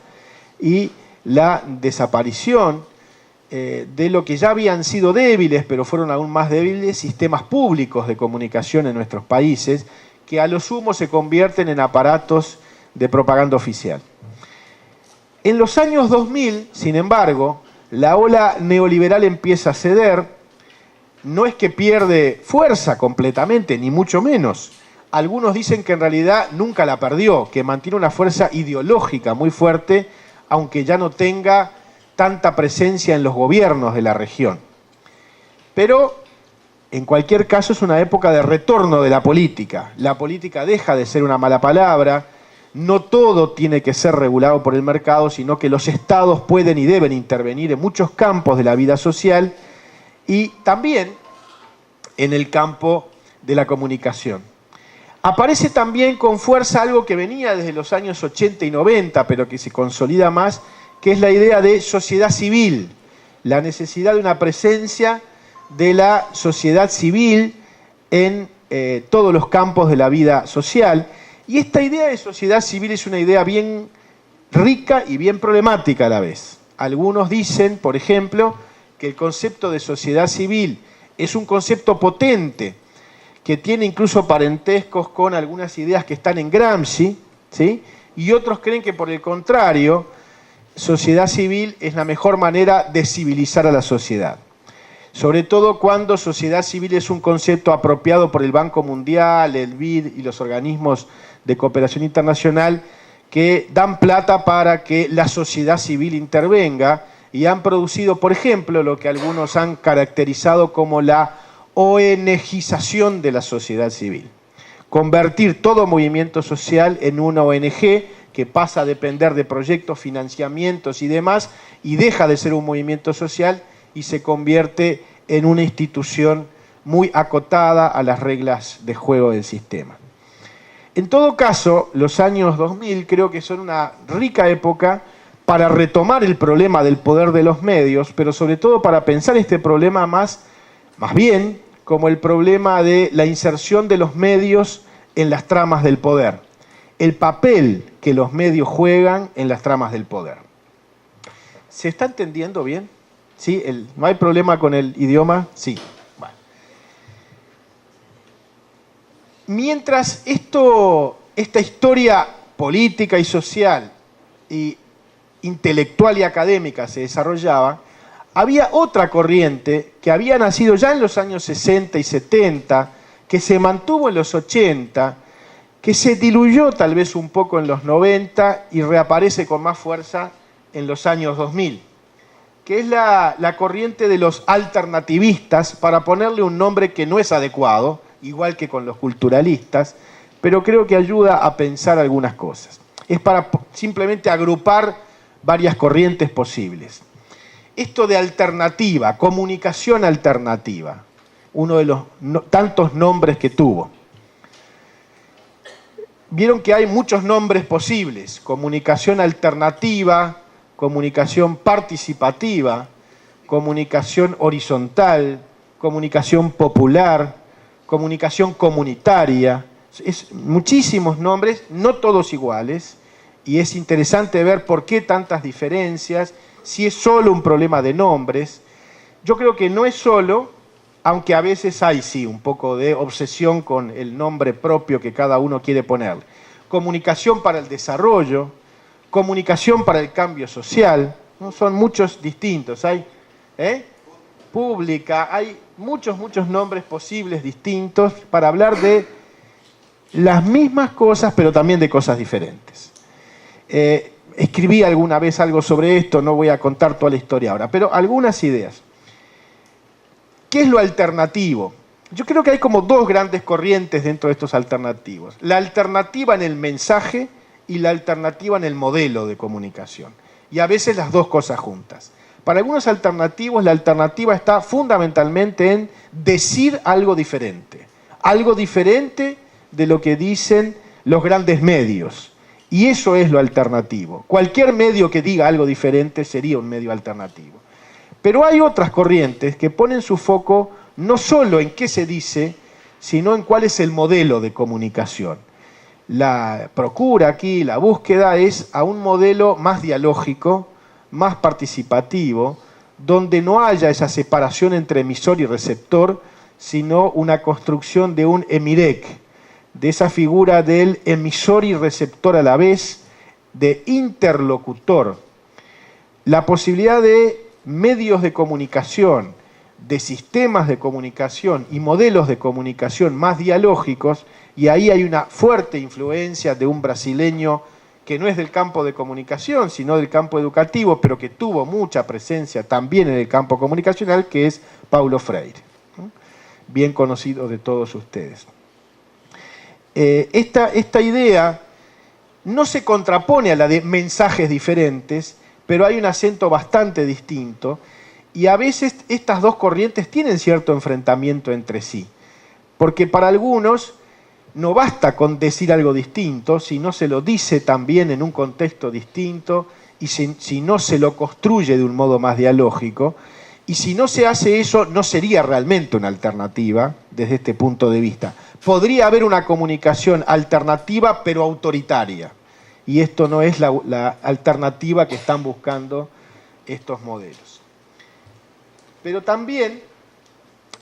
y la desaparición de lo que ya habían sido débiles, pero fueron aún más débiles, sistemas públicos de comunicación en nuestros países, que a lo sumo se convierten en aparatos de propaganda oficial. En los años 2000, sin embargo, la ola neoliberal empieza a ceder. No es que pierde fuerza completamente, ni mucho menos. Algunos dicen que en realidad nunca la perdió, que mantiene una fuerza ideológica muy fuerte, aunque ya no tenga tanta presencia en los gobiernos de la región. Pero, en cualquier caso, es una época de retorno de la política. La política deja de ser una mala palabra. No todo tiene que ser regulado por el mercado, sino que los estados pueden y deben intervenir en muchos campos de la vida social y también en el campo de la comunicación. Aparece también con fuerza algo que venía desde los años 80 y 90, pero que se consolida más, que es la idea de sociedad civil, la necesidad de una presencia de la sociedad civil en todos los campos de la vida social. Y esta idea de sociedad civil es una idea bien rica y bien problemática a la vez. Algunos dicen, por ejemplo, que el concepto de sociedad civil es un concepto potente, que tiene incluso parentescos con algunas ideas que están en Gramsci, ¿sí? Y otros creen que, por el contrario, sociedad civil es la mejor manera de civilizar a la sociedad. Sobre todo cuando sociedad civil es un concepto apropiado por el Banco Mundial, el BID y los organismos de cooperación internacional que dan plata para que la sociedad civil intervenga y han producido, por ejemplo, lo que algunos han caracterizado como la ONGización de la sociedad civil. Convertir todo movimiento social en una ONG que pasa a depender de proyectos, financiamientos y demás y deja de ser un movimiento social y se convierte en una institución muy acotada a las reglas de juego del sistema. En todo caso, los años 2000 creo que son una rica época para retomar el problema del poder de los medios, pero sobre todo para pensar este problema más bien como el problema de la inserción de los medios en las tramas del poder, el papel que los medios juegan en las tramas del poder. ¿Se está entendiendo bien? ¿Sí? ¿No hay problema con el idioma? Sí. Bueno. Mientras esta historia política y social y intelectual y académica se desarrollaba, había otra corriente que había nacido ya en los años 60 y 70, que se mantuvo en los 80, que se diluyó tal vez un poco en los 90 y reaparece con más fuerza en los años 2000. Que es la corriente de los alternativistas, para ponerle un nombre que no es adecuado, igual que con los culturalistas, pero creo que ayuda a pensar algunas cosas. Es para simplemente agrupar varias corrientes posibles. Esto de alternativa, comunicación alternativa, uno de los tantos nombres que tuvo. vieron que hay muchos nombres posibles: comunicación alternativa, comunicación participativa, comunicación horizontal, comunicación popular, comunicación comunitaria. Es muchísimos nombres, no todos iguales, y es interesante ver por qué tantas diferencias, si es solo un problema de nombres. Yo creo que no es solo, aunque a veces hay sí un poco de obsesión con el nombre propio que cada uno quiere poner. Comunicación para el desarrollo, comunicación para el cambio social, ¿no? Son muchos distintos. Hay pública, hay muchos nombres posibles distintos para hablar de las mismas cosas, pero también de cosas diferentes. Escribí alguna vez algo sobre esto, no voy a contar toda la historia ahora, pero algunas ideas. ¿Qué es lo alternativo? Yo creo que hay como dos grandes corrientes dentro de estos alternativos. La alternativa en el mensaje y la alternativa en el modelo de comunicación. Y a veces las dos cosas juntas. Para algunos alternativos, la alternativa está fundamentalmente en decir algo diferente de lo que dicen los grandes medios. Y eso es lo alternativo. Cualquier medio que diga algo diferente sería un medio alternativo. Pero hay otras corrientes que ponen su foco no solo en qué se dice, sino en cuál es el modelo de comunicación. La procura aquí, la búsqueda es a un modelo más dialógico, más participativo, donde no haya esa separación entre emisor y receptor, sino una construcción de un emirec, de esa figura del emisor y receptor a la vez, de interlocutor. La posibilidad de medios de comunicación, de sistemas de comunicación y modelos de comunicación más dialógicos, y ahí hay una fuerte influencia de un brasileño que no es del campo de comunicación, sino del campo educativo, pero que tuvo mucha presencia también en el campo comunicacional, que es Paulo Freire, ¿no? Bien conocido de todos ustedes. Esta idea no se contrapone a la de mensajes diferentes, pero hay un acento bastante distinto, y a veces estas dos corrientes tienen cierto enfrentamiento entre sí, porque para algunos no basta con decir algo distinto, si no se lo dice también en un contexto distinto, y si no se lo construye de un modo más dialógico, y si no se hace eso, no sería realmente una alternativa desde este punto de vista. Podría haber una comunicación alternativa, pero autoritaria, y esto no es la alternativa que están buscando estos modelos. Pero también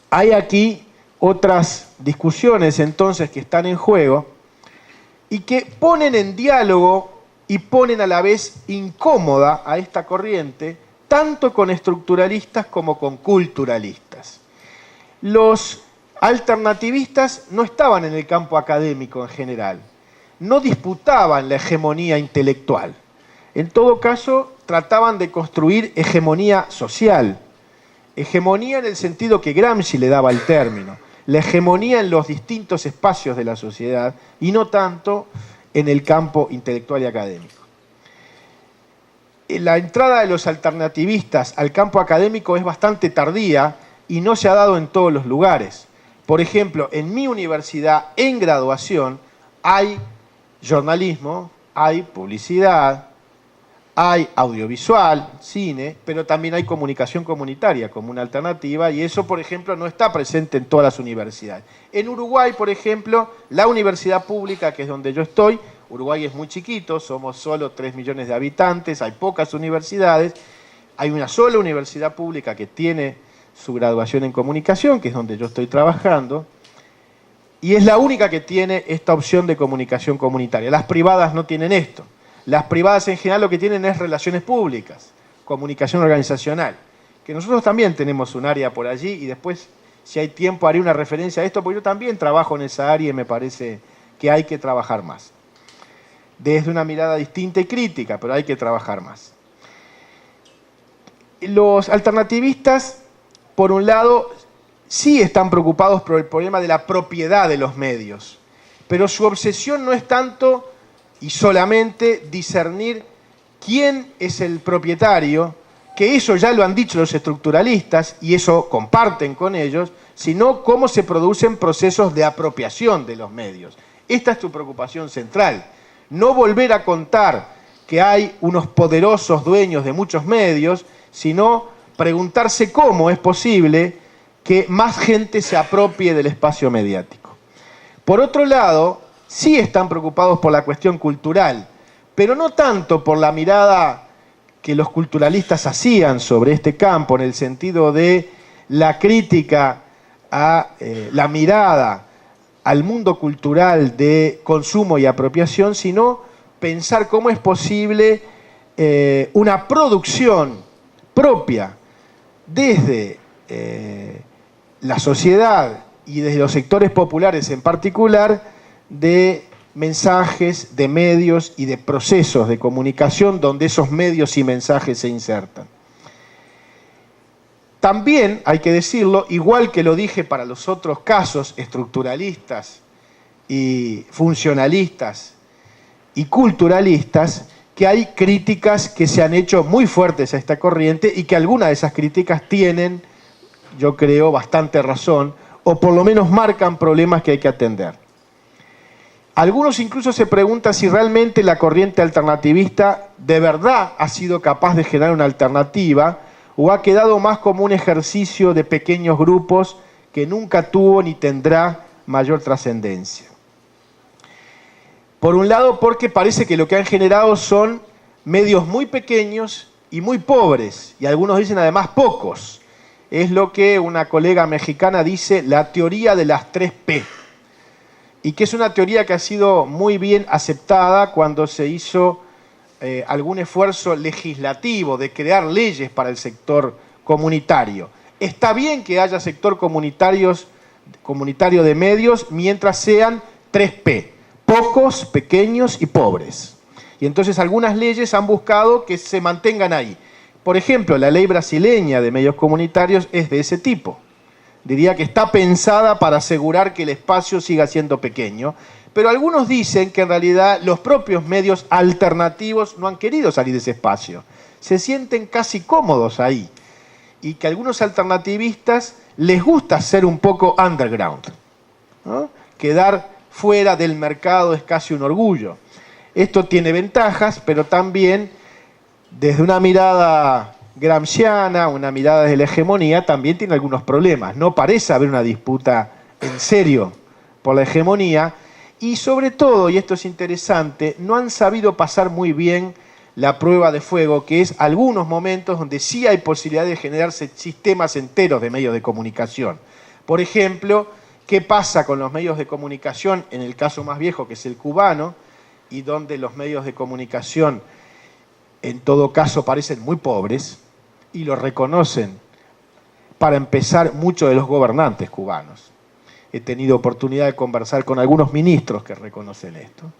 hay aquí otras discusiones entonces que están en juego y que ponen en diálogo y ponen a la vez incómoda a esta corriente, tanto con estructuralistas como con culturalistas. Los alternativistas no estaban en el campo académico en general, no disputaban la hegemonía intelectual. En todo caso, trataban de construir hegemonía social, hegemonía en el sentido que Gramsci le daba al término, la hegemonía en los distintos espacios de la sociedad y no tanto en el campo intelectual y académico. La entrada de los alternativistas al campo académico es bastante tardía y no se ha dado en todos los lugares. Por ejemplo, en mi universidad, en graduación, hay jornalismo, hay publicidad, hay audiovisual, cine, pero también hay comunicación comunitaria como una alternativa, y eso, por ejemplo, no está presente en todas las universidades. En Uruguay, por ejemplo, la universidad pública, que es donde yo estoy, Uruguay es muy chiquito, somos solo 3 millones de habitantes, hay pocas universidades, hay una sola universidad pública que tiene su graduación en comunicación, que es donde yo estoy trabajando, y es la única que tiene esta opción de comunicación comunitaria. Las privadas no tienen esto. Las privadas en general lo que tienen es relaciones públicas, comunicación organizacional, que nosotros también tenemos un área por allí, y después, si hay tiempo, haré una referencia a esto, porque yo también trabajo en esa área y me parece que hay que trabajar más. Desde una mirada distinta y crítica, pero hay que trabajar más. Los alternativistas, por un lado, sí están preocupados por el problema de la propiedad de los medios, pero su obsesión no es tanto y solamente discernir quién es el propietario, que eso ya lo han dicho los estructuralistas y eso comparten con ellos, sino cómo se producen procesos de apropiación de los medios. Esta es tu preocupación central. No volver a contar que hay unos poderosos dueños de muchos medios, sino preguntarse cómo es posible que más gente se apropie del espacio mediático. Por otro lado, sí están preocupados por la cuestión cultural, pero no tanto por la mirada que los culturalistas hacían sobre este campo, en el sentido de la crítica a la mirada al mundo cultural de consumo y apropiación, sino pensar cómo es posible una producción propia desde la sociedad y desde los sectores populares en particular, de mensajes, de medios y de procesos de comunicación donde esos medios y mensajes se insertan. También hay que decirlo, igual que lo dije para los otros casos estructuralistas y funcionalistas y culturalistas, que hay críticas que se han hecho muy fuertes a esta corriente y que algunas de esas críticas tienen, yo creo, bastante razón, o por lo menos marcan problemas que hay que atender. Algunos incluso se preguntan si realmente la corriente alternativista de verdad ha sido capaz de generar una alternativa o ha quedado más como un ejercicio de pequeños grupos que nunca tuvo ni tendrá mayor trascendencia. Por un lado, porque parece que lo que han generado son medios muy pequeños y muy pobres, y algunos dicen además pocos. Es lo que una colega mexicana dice la teoría de las 3P, y que es una teoría que ha sido muy bien aceptada cuando se hizo algún esfuerzo legislativo de crear leyes para el sector comunitario. Está bien que haya sector comunitario de medios mientras sean 3P, pocos, pequeños y pobres. Y entonces algunas leyes han buscado que se mantengan ahí. Por ejemplo, la ley brasileña de medios comunitarios es de ese tipo. Diría que está pensada para asegurar que el espacio siga siendo pequeño, pero algunos dicen que en realidad los propios medios alternativos no han querido salir de ese espacio. Se sienten casi cómodos ahí. Y que a algunos alternativistas les gusta ser un poco underground, ¿no? Quedar fuera del mercado es casi un orgullo. Esto tiene ventajas, pero también desde una mirada gramsciana, una mirada desde la hegemonía, también tiene algunos problemas. No parece haber una disputa en serio por la hegemonía y sobre todo, y esto es interesante, no han sabido pasar muy bien la prueba de fuego, que es algunos momentos donde sí hay posibilidad de generarse sistemas enteros de medios de comunicación. Por ejemplo, ¿qué pasa con los medios de comunicación en el caso más viejo, que es el cubano, y donde los medios de comunicación en todo caso parecen muy pobres, y lo reconocen, para empezar, muchos de los gobernantes cubanos? He tenido oportunidad de conversar con algunos ministros que reconocen esto.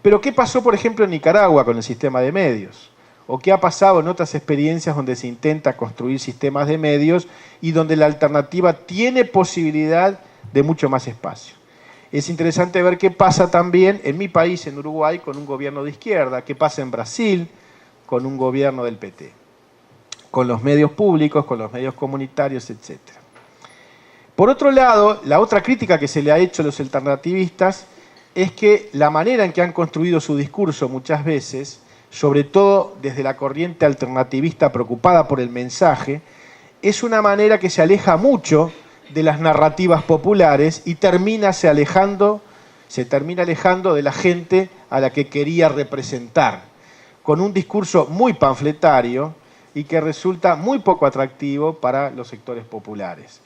Pero ¿qué pasó, por ejemplo, en Nicaragua con el sistema de medios? ¿O qué ha pasado en otras experiencias donde se intenta construir sistemas de medios y donde la alternativa tiene posibilidad de mucho más espacio? Es interesante ver qué pasa también en mi país, en Uruguay, con un gobierno de izquierda, qué pasa en Brasil con un gobierno del PT, con los medios públicos, con los medios comunitarios, etc. Por otro lado, la otra crítica que se le ha hecho a los alternativistas es que la manera en que han construido su discurso muchas veces, sobre todo desde la corriente alternativista preocupada por el mensaje, es una manera que se aleja mucho de las narrativas populares y se termina alejando de la gente a la que quería representar, con un discurso muy panfletario y que resulta muy poco atractivo para los sectores populares.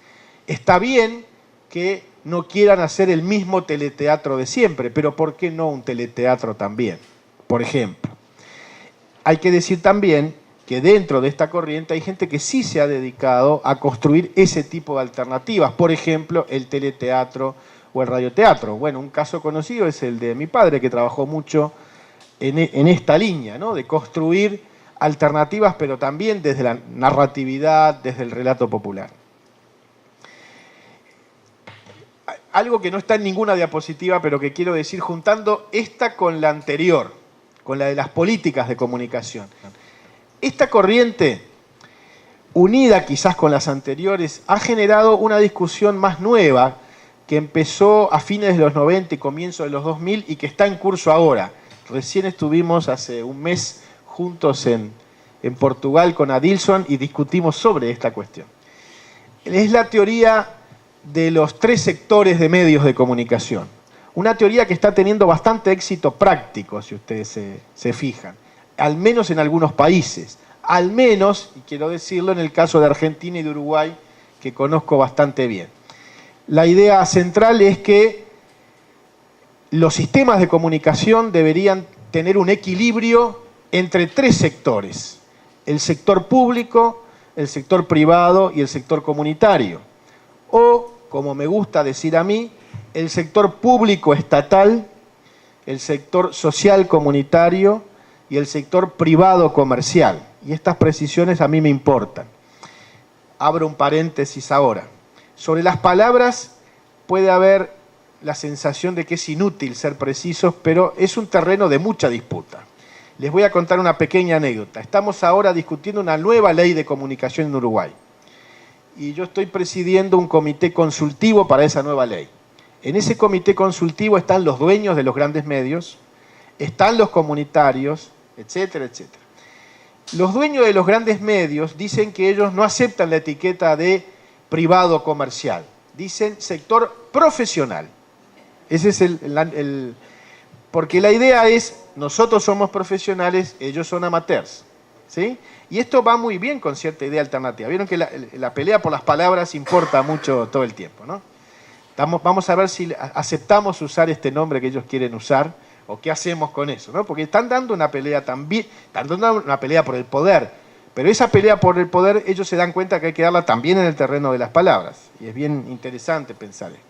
Está bien que no quieran hacer el mismo teleteatro de siempre, pero ¿por qué no un teleteatro también? Por ejemplo, hay que decir también que dentro de esta corriente hay gente que sí se ha dedicado a construir ese tipo de alternativas, por ejemplo, el teleteatro o el radioteatro. Bueno, un caso conocido es el de mi padre, que trabajó mucho en esta línea, ¿no? De construir alternativas, pero también desde la narratividad, desde el relato popular. Algo que no está en ninguna diapositiva, pero que quiero decir, juntando esta con la anterior, con la de las políticas de comunicación. Esta corriente, unida quizás con las anteriores, ha generado una discusión más nueva que empezó a fines de los 90 y comienzos de los 2000 y que está en curso ahora. Recién estuvimos hace un mes juntos en Portugal con Adilson y discutimos sobre esta cuestión. Es la teoría de los 3 sectores de medios de comunicación. Una teoría que está teniendo bastante éxito práctico, si ustedes se fijan, al menos en algunos países, al menos, y quiero decirlo, en el caso de Argentina y de Uruguay, que conozco bastante bien. La idea central es que los sistemas de comunicación deberían tener un equilibrio entre 3 sectores: el sector público, el sector privado y el sector comunitario. O, como me gusta decir a mí, el sector público estatal, el sector social comunitario y el sector privado comercial. Y estas precisiones a mí me importan. Abro un paréntesis ahora. Sobre las palabras puede haber la sensación de que es inútil ser precisos, pero es un terreno de mucha disputa. Les voy a contar una pequeña anécdota. Estamos ahora discutiendo una nueva ley de comunicación en Uruguay. Y yo estoy presidiendo un comité consultivo para esa nueva ley. En ese comité consultivo están los dueños de los grandes medios, están los comunitarios, etcétera, etcétera. Los dueños de los grandes medios dicen que ellos no aceptan la etiqueta de privado comercial. Dicen sector profesional. Ese es porque la idea es, nosotros somos profesionales, ellos son amateurs, ¿sí? Y esto va muy bien con cierta idea alternativa. Vieron que la pelea por las palabras importa mucho todo el tiempo, ¿no? Vamos a ver si aceptamos usar este nombre que ellos quieren usar o qué hacemos con eso, ¿no? Porque están dando una pelea también, están dando una pelea por el poder, pero esa pelea por el poder ellos se dan cuenta que hay que darla también en el terreno de las palabras. Y es bien interesante pensar esto.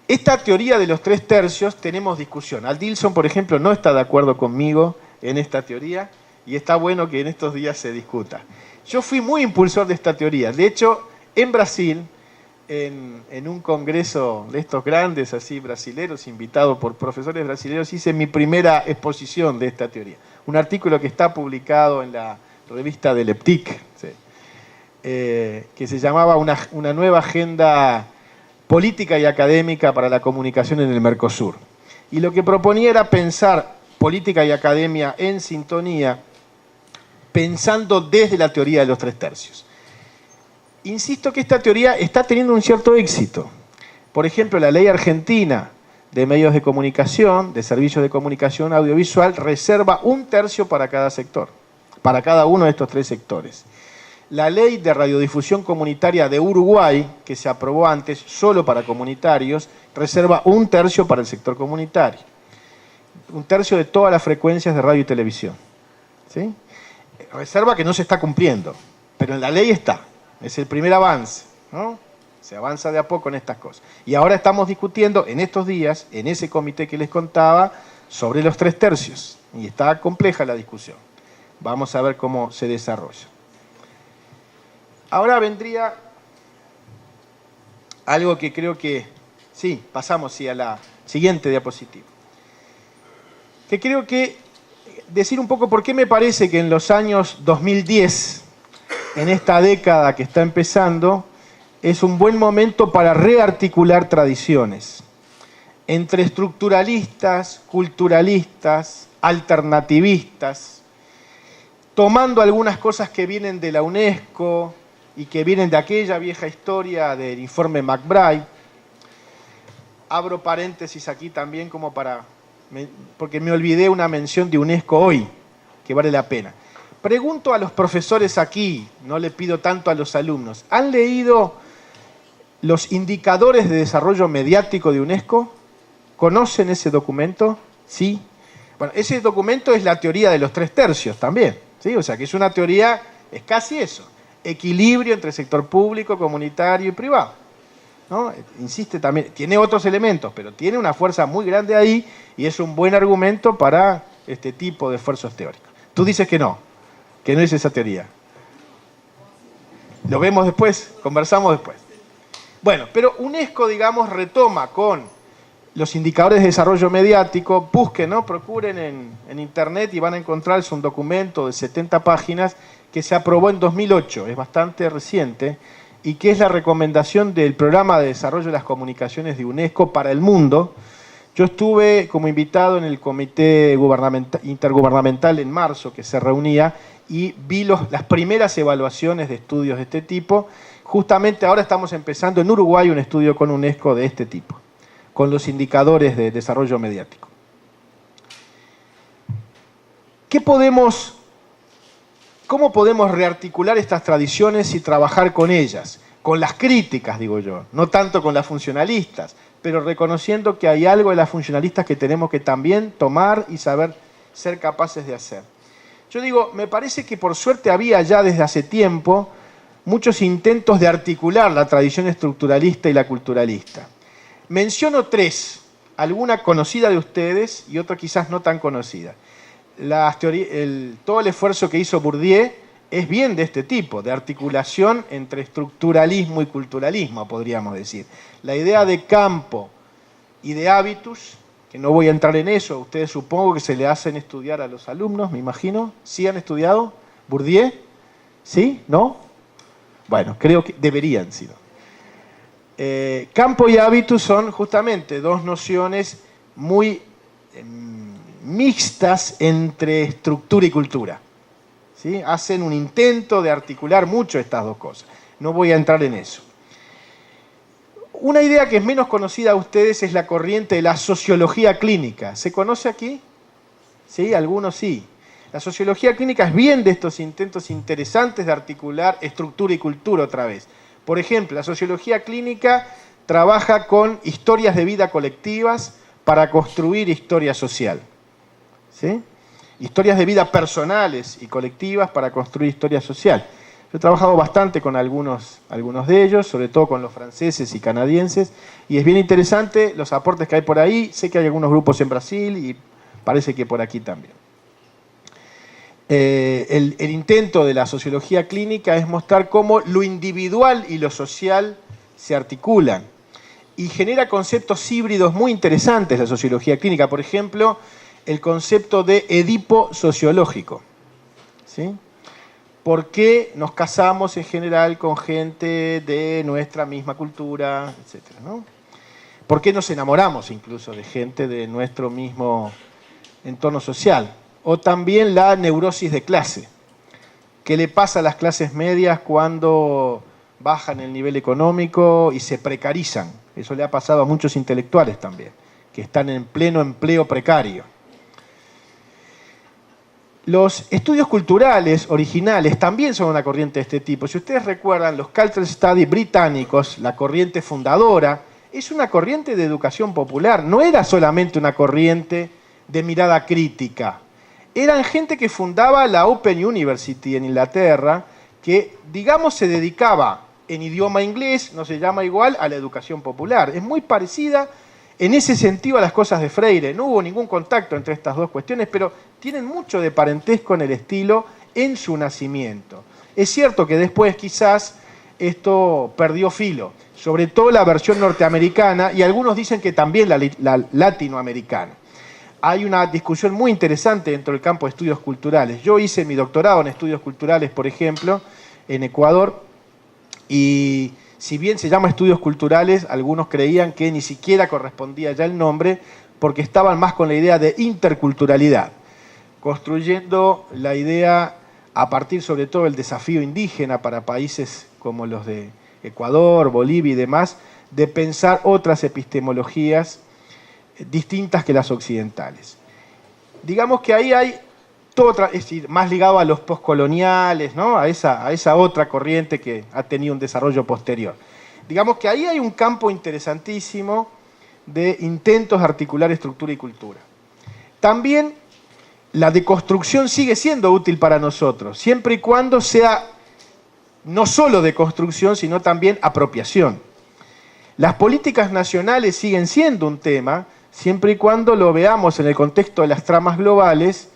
Esta teoría de los 3 tercios tenemos discusión. Adilson, por ejemplo, no está de acuerdo conmigo en esta teoría y está bueno que en estos días se discuta. Yo fui muy impulsor de esta teoría. De hecho, en Brasil, en un congreso de estos grandes así brasileros, invitado por profesores brasileños, hice mi primera exposición de esta teoría. Un artículo que está publicado en la revista de Leptic, ¿sí? Que se llamaba una nueva agenda política y académica para la comunicación en el Mercosur. Y lo que proponía era pensar política y academia en sintonía, pensando desde la teoría de los 3 tercios. Insisto que esta teoría está teniendo un cierto éxito. Por ejemplo, la ley argentina de medios de comunicación, de servicios de comunicación audiovisual, reserva 1/3 para cada sector, para cada uno de estos 3 sectores. La ley de radiodifusión comunitaria de Uruguay, que se aprobó antes solo para comunitarios, reserva 1/3 para el sector comunitario. 1/3 de todas las frecuencias de radio y televisión, ¿sí? Reserva que no se está cumpliendo, pero en la ley está. Es el primer avance, ¿no? Se avanza de a poco en estas cosas. Y ahora estamos discutiendo en estos días, en ese comité que les contaba, sobre los 3 tercios. Y está compleja la discusión. Vamos a ver cómo se desarrolla. Ahora vendría algo que creo que... Sí, pasamos a la siguiente diapositiva. Que creo que decir un poco por qué me parece que en los años 2010, en esta década que está empezando, es un buen momento para rearticular tradiciones entre estructuralistas, culturalistas, alternativistas, tomando algunas cosas que vienen de la UNESCO y que vienen de aquella vieja historia del informe McBride. Abro paréntesis aquí también como porque me olvidé una mención de UNESCO hoy, que vale la pena. Pregunto a los profesores aquí, no le pido tanto a los alumnos, ¿han leído los indicadores de desarrollo mediático de UNESCO? ¿Conocen ese documento? Sí. Bueno, ese documento es la teoría de los 3 tercios también, ¿sí? O sea que es una teoría, es casi eso, equilibrio entre sector público, comunitario y privado, ¿no? Insiste también, tiene otros elementos, pero tiene una fuerza muy grande ahí y es un buen argumento para este tipo de esfuerzos teóricos. Tú dices que no es esa teoría. Lo vemos después, conversamos después. Bueno, pero UNESCO, digamos, retoma con los indicadores de desarrollo mediático, busquen, ¿no? Procuren en internet y van a encontrarse un documento de 70 páginas que se aprobó en 2008, es bastante reciente, y que es la recomendación del Programa de Desarrollo de las Comunicaciones de UNESCO para el mundo. Yo estuve como invitado en el Comité Intergubernamental en marzo, que se reunía, y vi las primeras evaluaciones de estudios de este tipo. Justamente ahora estamos empezando en Uruguay un estudio con UNESCO de este tipo, con los indicadores de desarrollo mediático. ¿Cómo podemos rearticular estas tradiciones y trabajar con ellas? Con las críticas, digo yo, no tanto con las funcionalistas, pero reconociendo que hay algo de las funcionalistas que tenemos que también tomar y saber ser capaces de hacer. Yo digo, me parece que por suerte había ya desde hace tiempo muchos intentos de articular la tradición estructuralista y la culturalista. Menciono tres, alguna conocida de ustedes y otra quizás no tan conocida. Todo el esfuerzo que hizo Bourdieu es bien de este tipo, de articulación entre estructuralismo y culturalismo, podríamos decir. La idea de campo y de hábitus, que no voy a entrar en eso, ustedes supongo que se le hacen estudiar a los alumnos, me imagino. ¿Sí han estudiado Bourdieu? ¿Sí? ¿No? Bueno, creo que deberían, si no. Campo y hábitus son justamente dos nociones muy mixtas entre estructura y cultura. ¿Sí? Hacen un intento de articular mucho estas dos cosas. No voy a entrar en eso. Una idea que es menos conocida a ustedes es la corriente de la sociología clínica. ¿Se conoce aquí? ¿Sí? Algunos sí. La sociología clínica es bien de estos intentos interesantes de articular estructura y cultura otra vez. Por ejemplo, la sociología clínica trabaja con historias de vida colectivas para construir historia social. ¿Sí? Historias de vida personales y colectivas para construir historia social. Yo he trabajado bastante con algunos de ellos, sobre todo con los franceses y canadienses, y es bien interesante los aportes que hay por ahí. Sé que hay algunos grupos en Brasil y parece que por aquí también. El intento de la sociología clínica es mostrar cómo lo individual y lo social se articulan y genera conceptos híbridos muy interesantes la sociología clínica. Por ejemplo, el concepto de Edipo sociológico. ¿Sí? ¿Por qué nos casamos en general con gente de nuestra misma cultura, etcétera, ¿no? ¿Por qué nos enamoramos incluso de gente de nuestro mismo entorno social? O también la neurosis de clase. ¿Qué le pasa a las clases medias cuando bajan el nivel económico y se precarizan? Eso le ha pasado a muchos intelectuales también, que están en pleno empleo precario. Los estudios culturales originales también son una corriente de este tipo. Si ustedes recuerdan, los Cultural Studies británicos, la corriente fundadora, es una corriente de educación popular. No era solamente una corriente de mirada crítica. Eran gente que fundaba la Open University en Inglaterra, que, digamos, se dedicaba en idioma inglés, no se llama igual, a la educación popular. Es muy parecida en ese sentido a las cosas de Freire. No hubo ningún contacto entre estas dos cuestiones, pero tienen mucho de parentesco en el estilo en su nacimiento. Es cierto que después quizás esto perdió filo, sobre todo la versión norteamericana, y algunos dicen que también la latinoamericana. Hay una discusión muy interesante dentro del campo de estudios culturales. Yo hice mi doctorado en estudios culturales, por ejemplo, en Ecuador, y si bien se llama estudios culturales, algunos creían que ni siquiera correspondía ya el nombre, porque estaban más con la idea de interculturalidad, construyendo la idea a partir sobre todo del desafío indígena para países como los de Ecuador, Bolivia y demás, de pensar otras epistemologías distintas que las occidentales. Digamos que ahí hay todo otra, es decir, más ligado a los postcoloniales, ¿no? a esa otra corriente que ha tenido un desarrollo posterior. Digamos que ahí hay un campo interesantísimo de intentos de articular estructura y cultura. También la deconstrucción sigue siendo útil para nosotros, siempre y cuando sea no solo deconstrucción, sino también apropiación. Las políticas nacionales siguen siendo un tema, siempre y cuando lo veamos en el contexto de las tramas globales,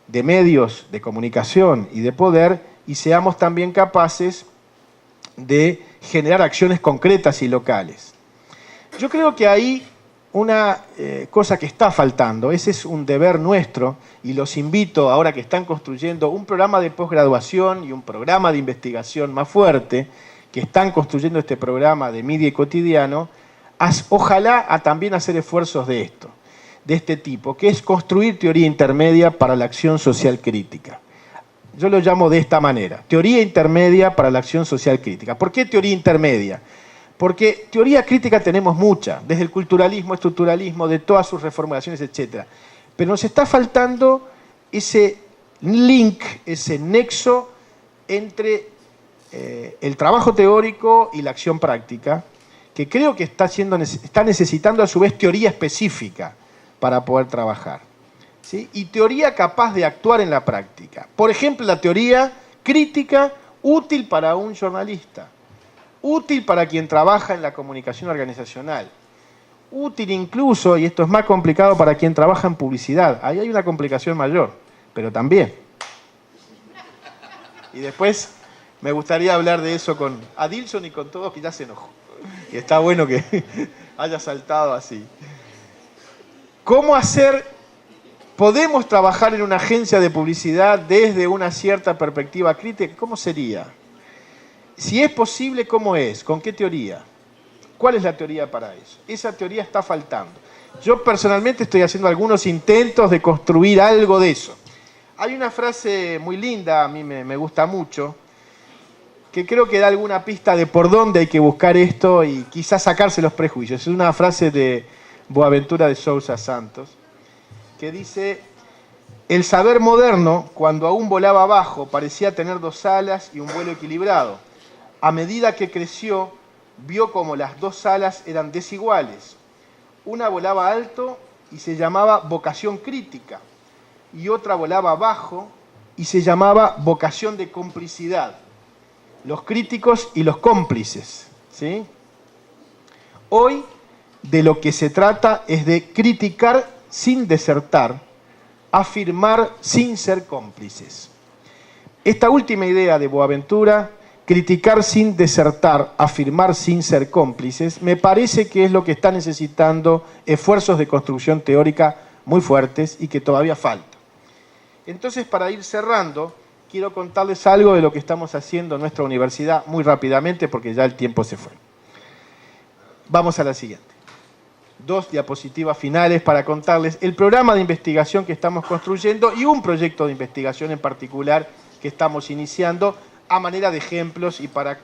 de medios de comunicación y de poder, y seamos también capaces de generar acciones concretas y locales. Yo creo que hay una cosa que está faltando, ese es un deber nuestro, y los invito, ahora que están construyendo un programa de posgraduación y un programa de investigación más fuerte, que están construyendo este programa de Media y Cotidiano, ojalá también hacer esfuerzos de este tipo, que es construir teoría intermedia para la acción social crítica. Yo lo llamo de esta manera, teoría intermedia para la acción social crítica. ¿Por qué teoría intermedia? Porque teoría crítica tenemos mucha, desde el culturalismo, estructuralismo, de todas sus reformulaciones, etc. Pero nos está faltando ese link, ese nexo entre el trabajo teórico y la acción práctica, que creo que está necesitando a su vez teoría específica para poder trabajar, ¿sí? Y teoría capaz de actuar en la práctica. Por ejemplo, la teoría crítica útil para un jornalista, útil para quien trabaja en la comunicación organizacional, útil incluso, y esto es más complicado, para quien trabaja en publicidad. Ahí hay una complicación mayor, pero también. Y después me gustaría hablar de eso con Adilson y con todos, que ya se enojó. Y está bueno que haya saltado así. ¿Cómo hacer? ¿Podemos trabajar en una agencia de publicidad desde una cierta perspectiva crítica? ¿Cómo sería? Si es posible, ¿cómo es? ¿Con qué teoría? ¿Cuál es la teoría para eso? Esa teoría está faltando. Yo personalmente estoy haciendo algunos intentos de construir algo de eso. Hay una frase muy linda, a mí me gusta mucho, que creo que da alguna pista de por dónde hay que buscar esto y quizás sacarse los prejuicios. Es una frase de Boaventura de Sousa Santos, que dice: el saber moderno, cuando aún volaba bajo, parecía tener 2 alas y un vuelo equilibrado. A medida que creció, vio como las 2 alas eran desiguales. Una volaba alto y se llamaba vocación crítica, y otra volaba bajo y se llamaba vocación de complicidad. Los críticos y los cómplices, ¿sí? Hoy de lo que se trata es de criticar sin desertar, afirmar sin ser cómplices. Esta última idea de Boaventura, criticar sin desertar, afirmar sin ser cómplices, me parece que es lo que está necesitando esfuerzos de construcción teórica muy fuertes y que todavía falta. Entonces, para ir cerrando, quiero contarles algo de lo que estamos haciendo en nuestra universidad muy rápidamente porque ya el tiempo se fue. Vamos a la siguiente. 2 diapositivas finales para contarles el programa de investigación que estamos construyendo y un proyecto de investigación en particular que estamos iniciando a manera de ejemplos y para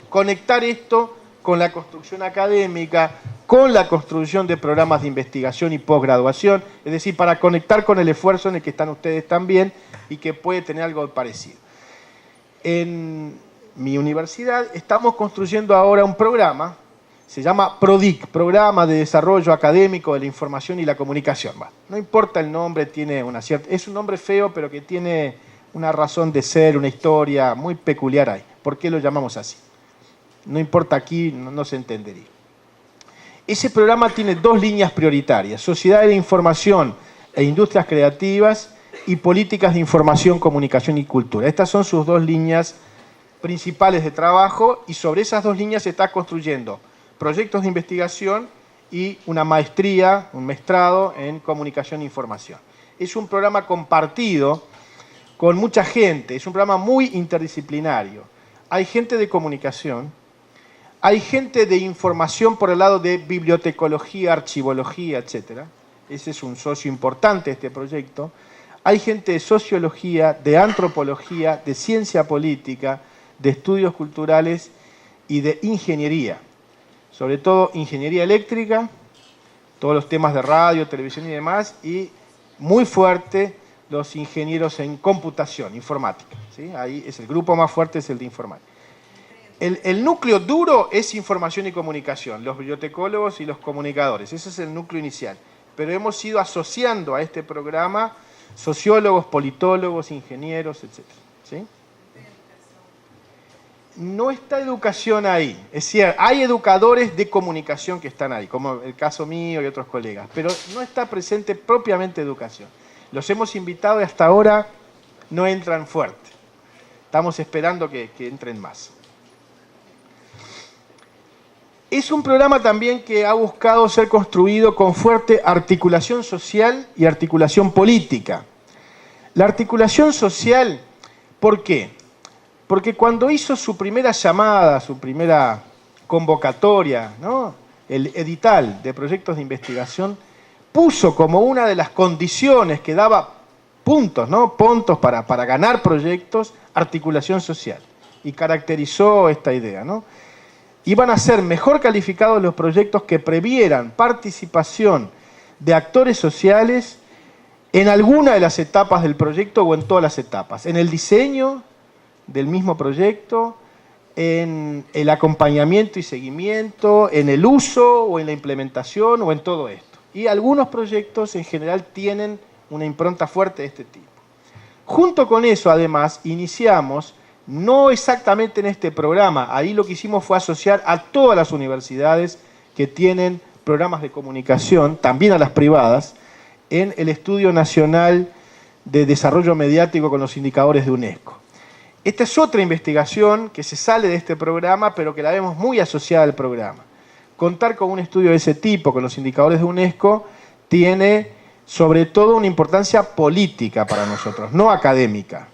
conectar esto con la construcción académica, con la construcción de programas de investigación y posgraduación, es decir, para conectar con el esfuerzo en el que están ustedes también y que puede tener algo parecido. En mi universidad estamos construyendo ahora un programa, se llama PRODIC, Programa de Desarrollo Académico de la Información y la Comunicación. No importa el nombre, es un nombre feo, pero que tiene una razón de ser, una historia muy peculiar ahí. ¿Por qué lo llamamos así? No importa aquí, no se entendería. Ese programa tiene 2 líneas prioritarias: sociedad de la información e industrias creativas y políticas de información, comunicación y cultura. Estas son sus 2 líneas principales de trabajo y sobre esas 2 líneas se está construyendo proyectos de investigación y una maestría, un maestrado en comunicación e información. Es un programa compartido con mucha gente, es un programa muy interdisciplinario. Hay gente de comunicación, hay gente de información por el lado de bibliotecología, archivología, etc. Ese es un socio importante de este proyecto. Hay gente de sociología, de antropología, de ciencia política, de estudios culturales y de ingeniería. Sobre todo ingeniería eléctrica, todos los temas de radio, televisión y demás, y muy fuerte los ingenieros en computación, informática, ¿sí? Ahí es el grupo más fuerte, es el de informática. El núcleo duro es información y comunicación, los bibliotecólogos y los comunicadores, ese es el núcleo inicial. Pero hemos ido asociando a este programa sociólogos, politólogos, ingenieros, etc. ¿Sí? No está educación ahí, es cierto, hay educadores de comunicación que están ahí, como el caso mío y otros colegas, pero no está presente propiamente educación. Los hemos invitado y hasta ahora no entran fuerte. Estamos esperando que entren más. Es un programa también que ha buscado ser construido con fuerte articulación social y articulación política. La articulación social, ¿por qué? porque cuando hizo su primera llamada, su primera convocatoria, ¿no?, el edital de proyectos de investigación, puso como una de las condiciones que daba puntos, ¿no?, puntos para ganar proyectos, articulación social, y caracterizó esta idea, ¿no? Iban a ser mejor calificados los proyectos que previeran participación de actores sociales en alguna de las etapas del proyecto o en todas las etapas, en el diseño del mismo proyecto, en el acompañamiento y seguimiento, en el uso o en la implementación o en todo esto. Y algunos proyectos en general tienen una impronta fuerte de este tipo. Junto con eso, además, iniciamos, no exactamente en este programa, ahí lo que hicimos fue asociar a todas las universidades que tienen programas de comunicación, también a las privadas, en el Estudio Nacional de Desarrollo Mediático con los Indicadores de UNESCO. Esta es otra investigación que se sale de este programa, pero que la vemos muy asociada al programa. Contar con un estudio de ese tipo, con los indicadores de UNESCO, tiene sobre todo una importancia política para nosotros, no académica.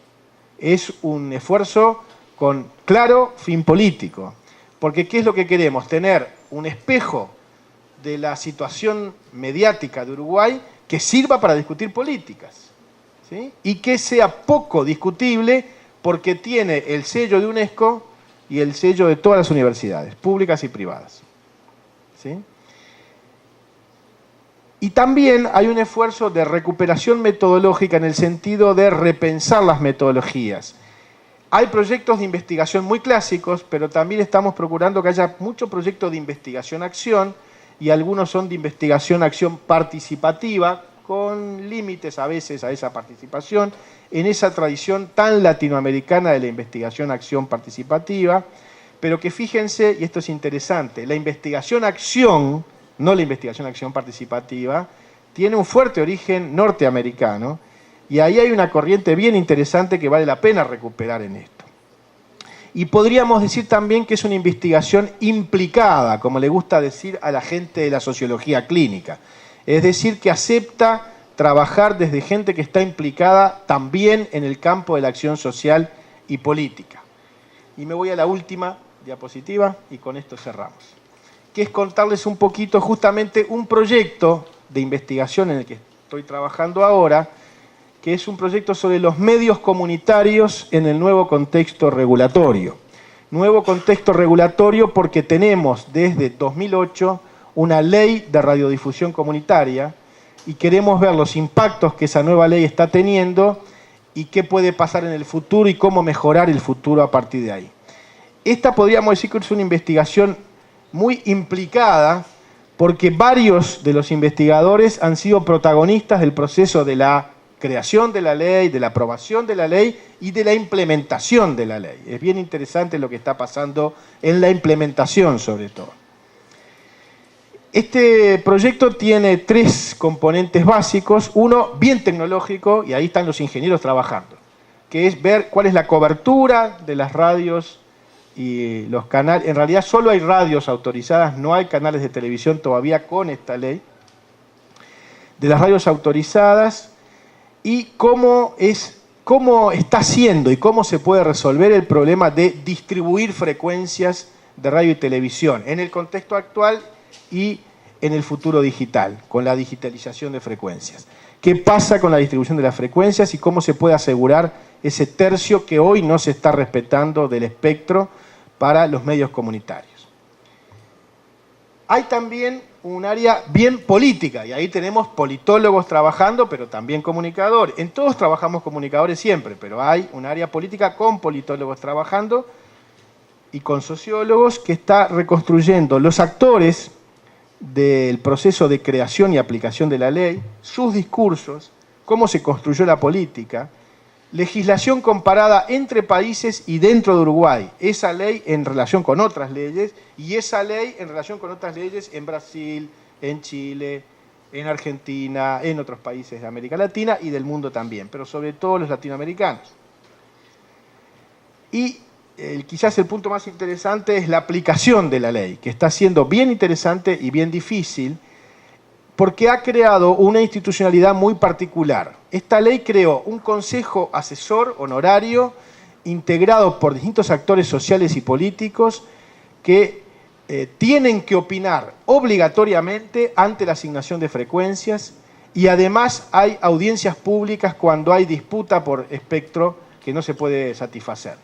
Es un esfuerzo con claro fin político. Porque ¿qué es lo que queremos? Tener un espejo de la situación mediática de Uruguay que sirva para discutir políticas, ¿sí? Y que sea poco discutible porque tiene el sello de UNESCO y el sello de todas las universidades, públicas y privadas, ¿sí? Y también hay un esfuerzo de recuperación metodológica en el sentido de repensar las metodologías. Hay proyectos de investigación muy clásicos, pero también estamos procurando que haya muchos proyectos de investigación-acción y algunos son de investigación-acción participativa, con límites a veces a esa participación, en esa tradición tan latinoamericana de la investigación-acción participativa, pero que fíjense, y esto es interesante, la investigación-acción, no la investigación-acción participativa, tiene un fuerte origen norteamericano, y ahí hay una corriente bien interesante que vale la pena recuperar en esto. Y podríamos decir también que es una investigación implicada, como le gusta decir a la gente de la sociología clínica. Es decir, que acepta trabajar desde gente que está implicada también en el campo de la acción social y política. Y me voy a la última diapositiva y con esto cerramos. Que es contarles un poquito justamente un proyecto de investigación en el que estoy trabajando ahora, que es un proyecto sobre los medios comunitarios en el nuevo contexto regulatorio. Nuevo contexto regulatorio porque tenemos desde 2008 una ley de radiodifusión comunitaria y queremos ver los impactos que esa nueva ley está teniendo y qué puede pasar en el futuro y cómo mejorar el futuro a partir de ahí. Esta podríamos decir que es una investigación muy implicada porque varios de los investigadores han sido protagonistas del proceso de la creación de la ley, de la aprobación de la ley y de la implementación de la ley. Es bien interesante lo que está pasando en la implementación, sobre todo. Este proyecto tiene tres componentes básicos. Uno, bien tecnológico, y ahí están los ingenieros trabajando, que es ver cuál es la cobertura de las radios y los canales. En realidad solo hay radios autorizadas, no hay canales de televisión todavía con esta ley. De las radios autorizadas, y cómo está haciendo y cómo se puede resolver el problema de distribuir frecuencias de radio y televisión en el contexto actual y en el futuro digital, con la digitalización de frecuencias. ¿Qué pasa con la distribución de las frecuencias y cómo se puede asegurar ese tercio que hoy no se está respetando del espectro para los medios comunitarios? Hay también un área bien política, y ahí tenemos politólogos trabajando, pero también comunicadores. En todos trabajamos comunicadores siempre, pero hay un área política con politólogos trabajando y con sociólogos que está reconstruyendo los actores del proceso de creación y aplicación de la ley, sus discursos, cómo se construyó la política, legislación comparada entre países y dentro de Uruguay, esa ley en relación con otras leyes y esa ley en relación con otras leyes en Brasil, en Chile, en Argentina, en otros países de América Latina y del mundo también, pero sobre todo los latinoamericanos. Y quizás el punto más interesante es la aplicación de la ley, que está siendo bien interesante y bien difícil, porque ha creado una institucionalidad muy particular. Esta ley creó un consejo asesor honorario integrado por distintos actores sociales y políticos que tienen que opinar obligatoriamente ante la asignación de frecuencias, y además hay audiencias públicas cuando hay disputa por espectro que no se puede satisfacer.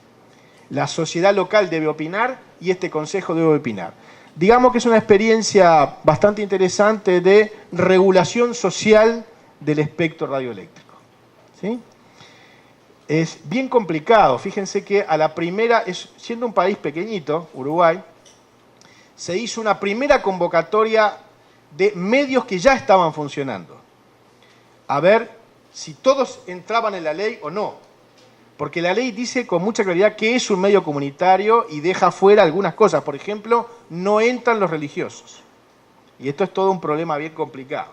La sociedad local debe opinar y este consejo debe opinar. Digamos que es una experiencia bastante interesante de regulación social del espectro radioeléctrico, ¿sí? Es bien complicado. Fíjense que a la primera, siendo un país pequeñito, Uruguay, se hizo una primera convocatoria de medios que ya estaban funcionando. A ver si todos entraban en la ley o no. Porque la ley dice con mucha claridad que es un medio comunitario y deja fuera algunas cosas. Por ejemplo, no entran los religiosos. Y esto es todo un problema bien complicado,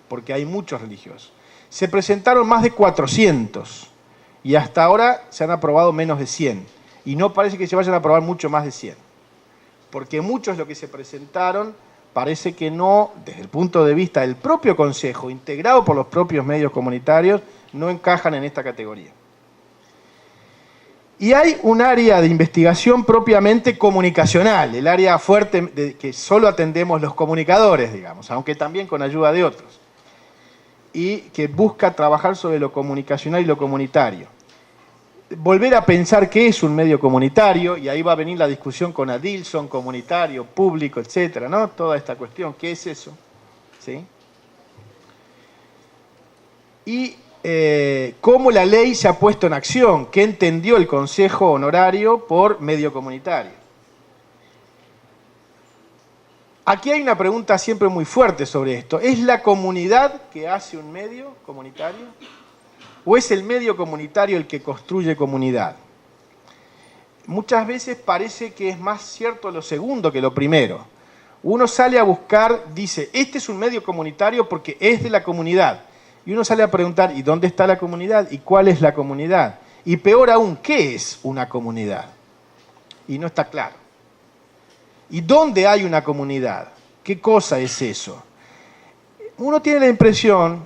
porque hay muchos religiosos. Se presentaron más de 400 y hasta ahora se han aprobado menos de 100. Y no parece que se vayan a aprobar mucho más de 100. Porque muchos de los que se presentaron parece que no, desde el punto de vista del propio Consejo, integrado por los propios medios comunitarios, no encajan en esta categoría. Y hay un área de investigación propiamente comunicacional, el área fuerte que solo atendemos los comunicadores, digamos, aunque también con ayuda de otros, y que busca trabajar sobre lo comunicacional y lo comunitario. Volver a pensar qué es un medio comunitario, y ahí va a venir la discusión con Adilson, comunitario, público, etcétera, ¿no? Toda esta cuestión, ¿qué es eso? ¿Sí? Y cómo la ley se ha puesto en acción, qué entendió el Consejo Honorario por medio comunitario. Aquí hay una pregunta siempre muy fuerte sobre esto. ¿Es la comunidad que hace un medio comunitario? ¿O es el medio comunitario el que construye comunidad? Muchas veces parece que es más cierto lo segundo que lo primero. Uno sale a buscar, dice, este es un medio comunitario porque es de la comunidad. Y uno sale a preguntar, ¿y dónde está la comunidad? ¿Y cuál es la comunidad? Y peor aún, ¿qué es una comunidad? Y no está claro. ¿Y dónde hay una comunidad? ¿Qué cosa es eso? Uno tiene la impresión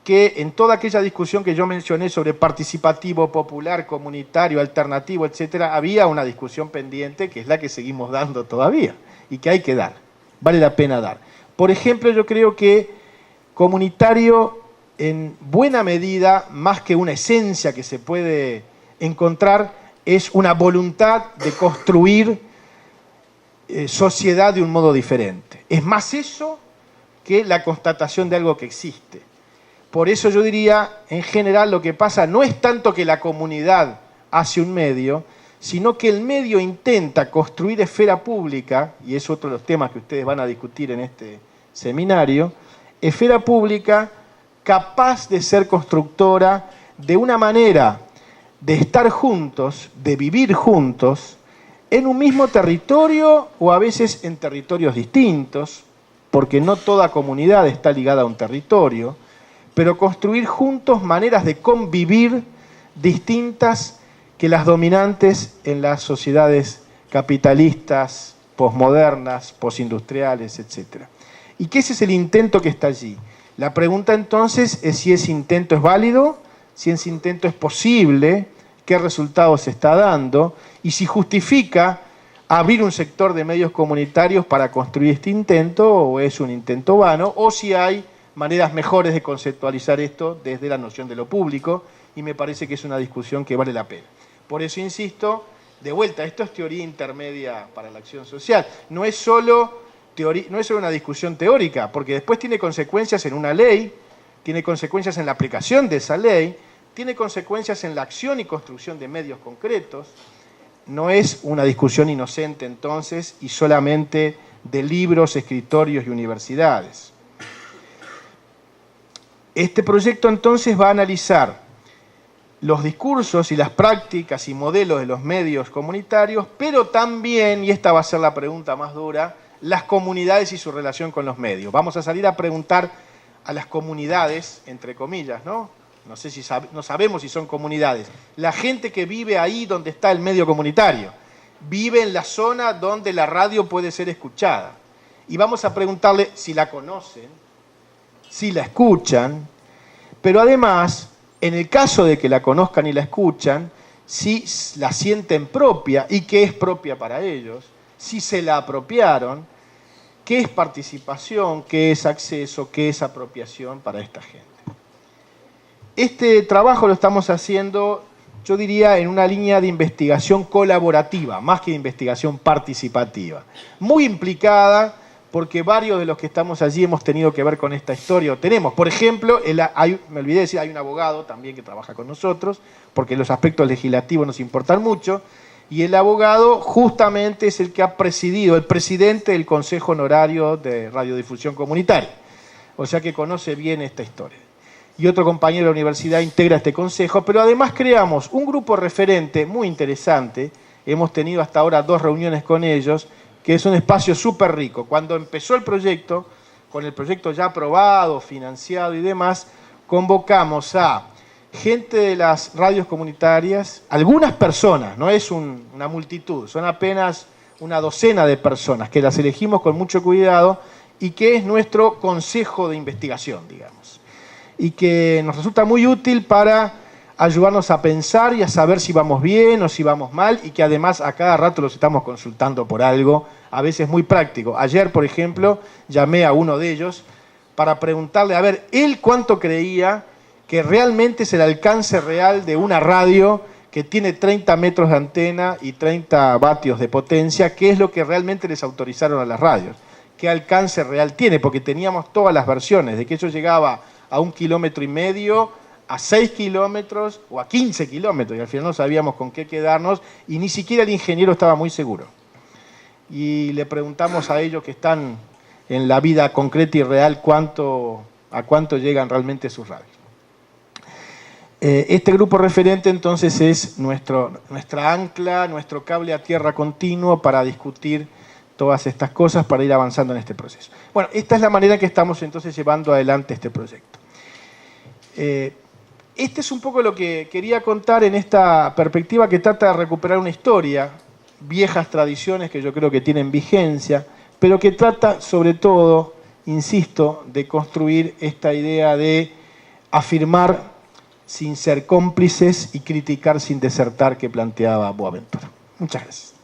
que en toda aquella discusión que yo mencioné sobre participativo, popular, comunitario, alternativo, etcétera, había una discusión pendiente que es la que seguimos dando todavía y que hay que dar, vale la pena dar. Por ejemplo, yo creo que comunitario, en buena medida, más que una esencia que se puede encontrar, es una voluntad de construir sociedad de un modo diferente. Es más eso que la constatación de algo que existe. Por eso yo diría, en general, lo que pasa no es tanto que la comunidad hace un medio, sino que el medio intenta construir esfera pública, y es otro de los temas que ustedes van a discutir en este seminario, esfera pública capaz de ser constructora de una manera de estar juntos, de vivir juntos, en un mismo territorio o a veces en territorios distintos, porque no toda comunidad está ligada a un territorio, pero construir juntos maneras de convivir distintas que las dominantes en las sociedades capitalistas, posmodernas, posindustriales, etc. Y que ese es el intento que está allí. La pregunta entonces es si ese intento es válido, si ese intento es posible, qué resultados se está dando y si justifica abrir un sector de medios comunitarios para construir este intento o es un intento vano, o si hay maneras mejores de conceptualizar esto desde la noción de lo público, y me parece que es una discusión que vale la pena. Por eso insisto, de vuelta, esto es teoría intermedia para la acción social, no es solo una discusión teórica, porque después tiene consecuencias en una ley, tiene consecuencias en la aplicación de esa ley, tiene consecuencias en la acción y construcción de medios concretos. No es una discusión inocente entonces y solamente de libros, escritorios y universidades. Este proyecto entonces va a analizar los discursos y las prácticas y modelos de los medios comunitarios, pero también, y esta va a ser la pregunta más dura, las comunidades y su relación con los medios. Vamos a salir a preguntar a las comunidades, entre comillas, ¿no? No sé si no sabemos si son comunidades. La gente que vive ahí donde está el medio comunitario, vive en la zona donde la radio puede ser escuchada. Y vamos a preguntarle si la conocen, si la escuchan, pero además, en el caso de que la conozcan y la escuchan, si la sienten propia y que es propia para ellos, si se la apropiaron, qué es participación, qué es acceso, qué es apropiación para esta gente. Este trabajo lo estamos haciendo, yo diría, en una línea de investigación colaborativa, más que de investigación participativa. Muy implicada, porque varios de los que estamos allí hemos tenido que ver con esta historia, o tenemos. Por ejemplo, me olvidé de decir, hay un abogado también que trabaja con nosotros, porque los aspectos legislativos nos importan mucho, y el abogado justamente es el que ha presidido, el presidente del Consejo Honorario de Radiodifusión Comunitaria. O sea que conoce bien esta historia. Y otro compañero de la universidad integra este consejo, pero además creamos un grupo referente muy interesante, hemos tenido hasta ahora 2 reuniones con ellos, que es un espacio súper rico. Cuando empezó el proyecto, con el proyecto ya aprobado, financiado y demás, convocamos a gente de las radios comunitarias, algunas personas, no es una multitud, son apenas una docena de personas que las elegimos con mucho cuidado y que es nuestro consejo de investigación, digamos. Y que nos resulta muy útil para ayudarnos a pensar y a saber si vamos bien o si vamos mal, y que además a cada rato los estamos consultando por algo, a veces muy práctico. Ayer, por ejemplo, llamé a uno de ellos para preguntarle, a ver, él cuánto creía que realmente es el alcance real de una radio que tiene 30 metros de antena y 30 vatios de potencia, qué es lo que realmente les autorizaron a las radios, qué alcance real tiene, porque teníamos todas las versiones, de que eso llegaba a 1,5 kilómetros, a 6 kilómetros o a 15 kilómetros, y al final no sabíamos con qué quedarnos, y ni siquiera el ingeniero estaba muy seguro. Y le preguntamos a ellos que están en la vida concreta y real a cuánto llegan realmente sus radios. Este grupo referente entonces es nuestra ancla, nuestro cable a tierra continuo para discutir todas estas cosas, para ir avanzando en este proceso. Bueno, esta es la manera que estamos entonces llevando adelante este proyecto. Este es un poco lo que quería contar en esta perspectiva que trata de recuperar una historia, viejas tradiciones que yo creo que tienen vigencia, pero que trata sobre todo, insisto, de construir esta idea de afirmar sin ser cómplices y criticar sin desertar que planteaba Boaventura. Muchas gracias.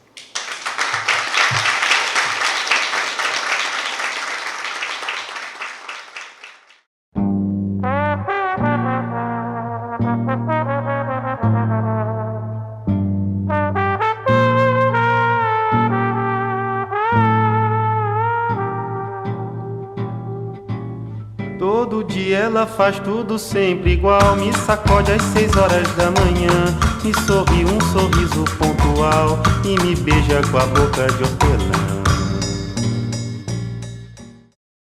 Todo dia ela faz tudo sempre igual. Me sacode às 6 horas da manhã, me sorri um sorriso pontual e me beija com a boca de hortelã.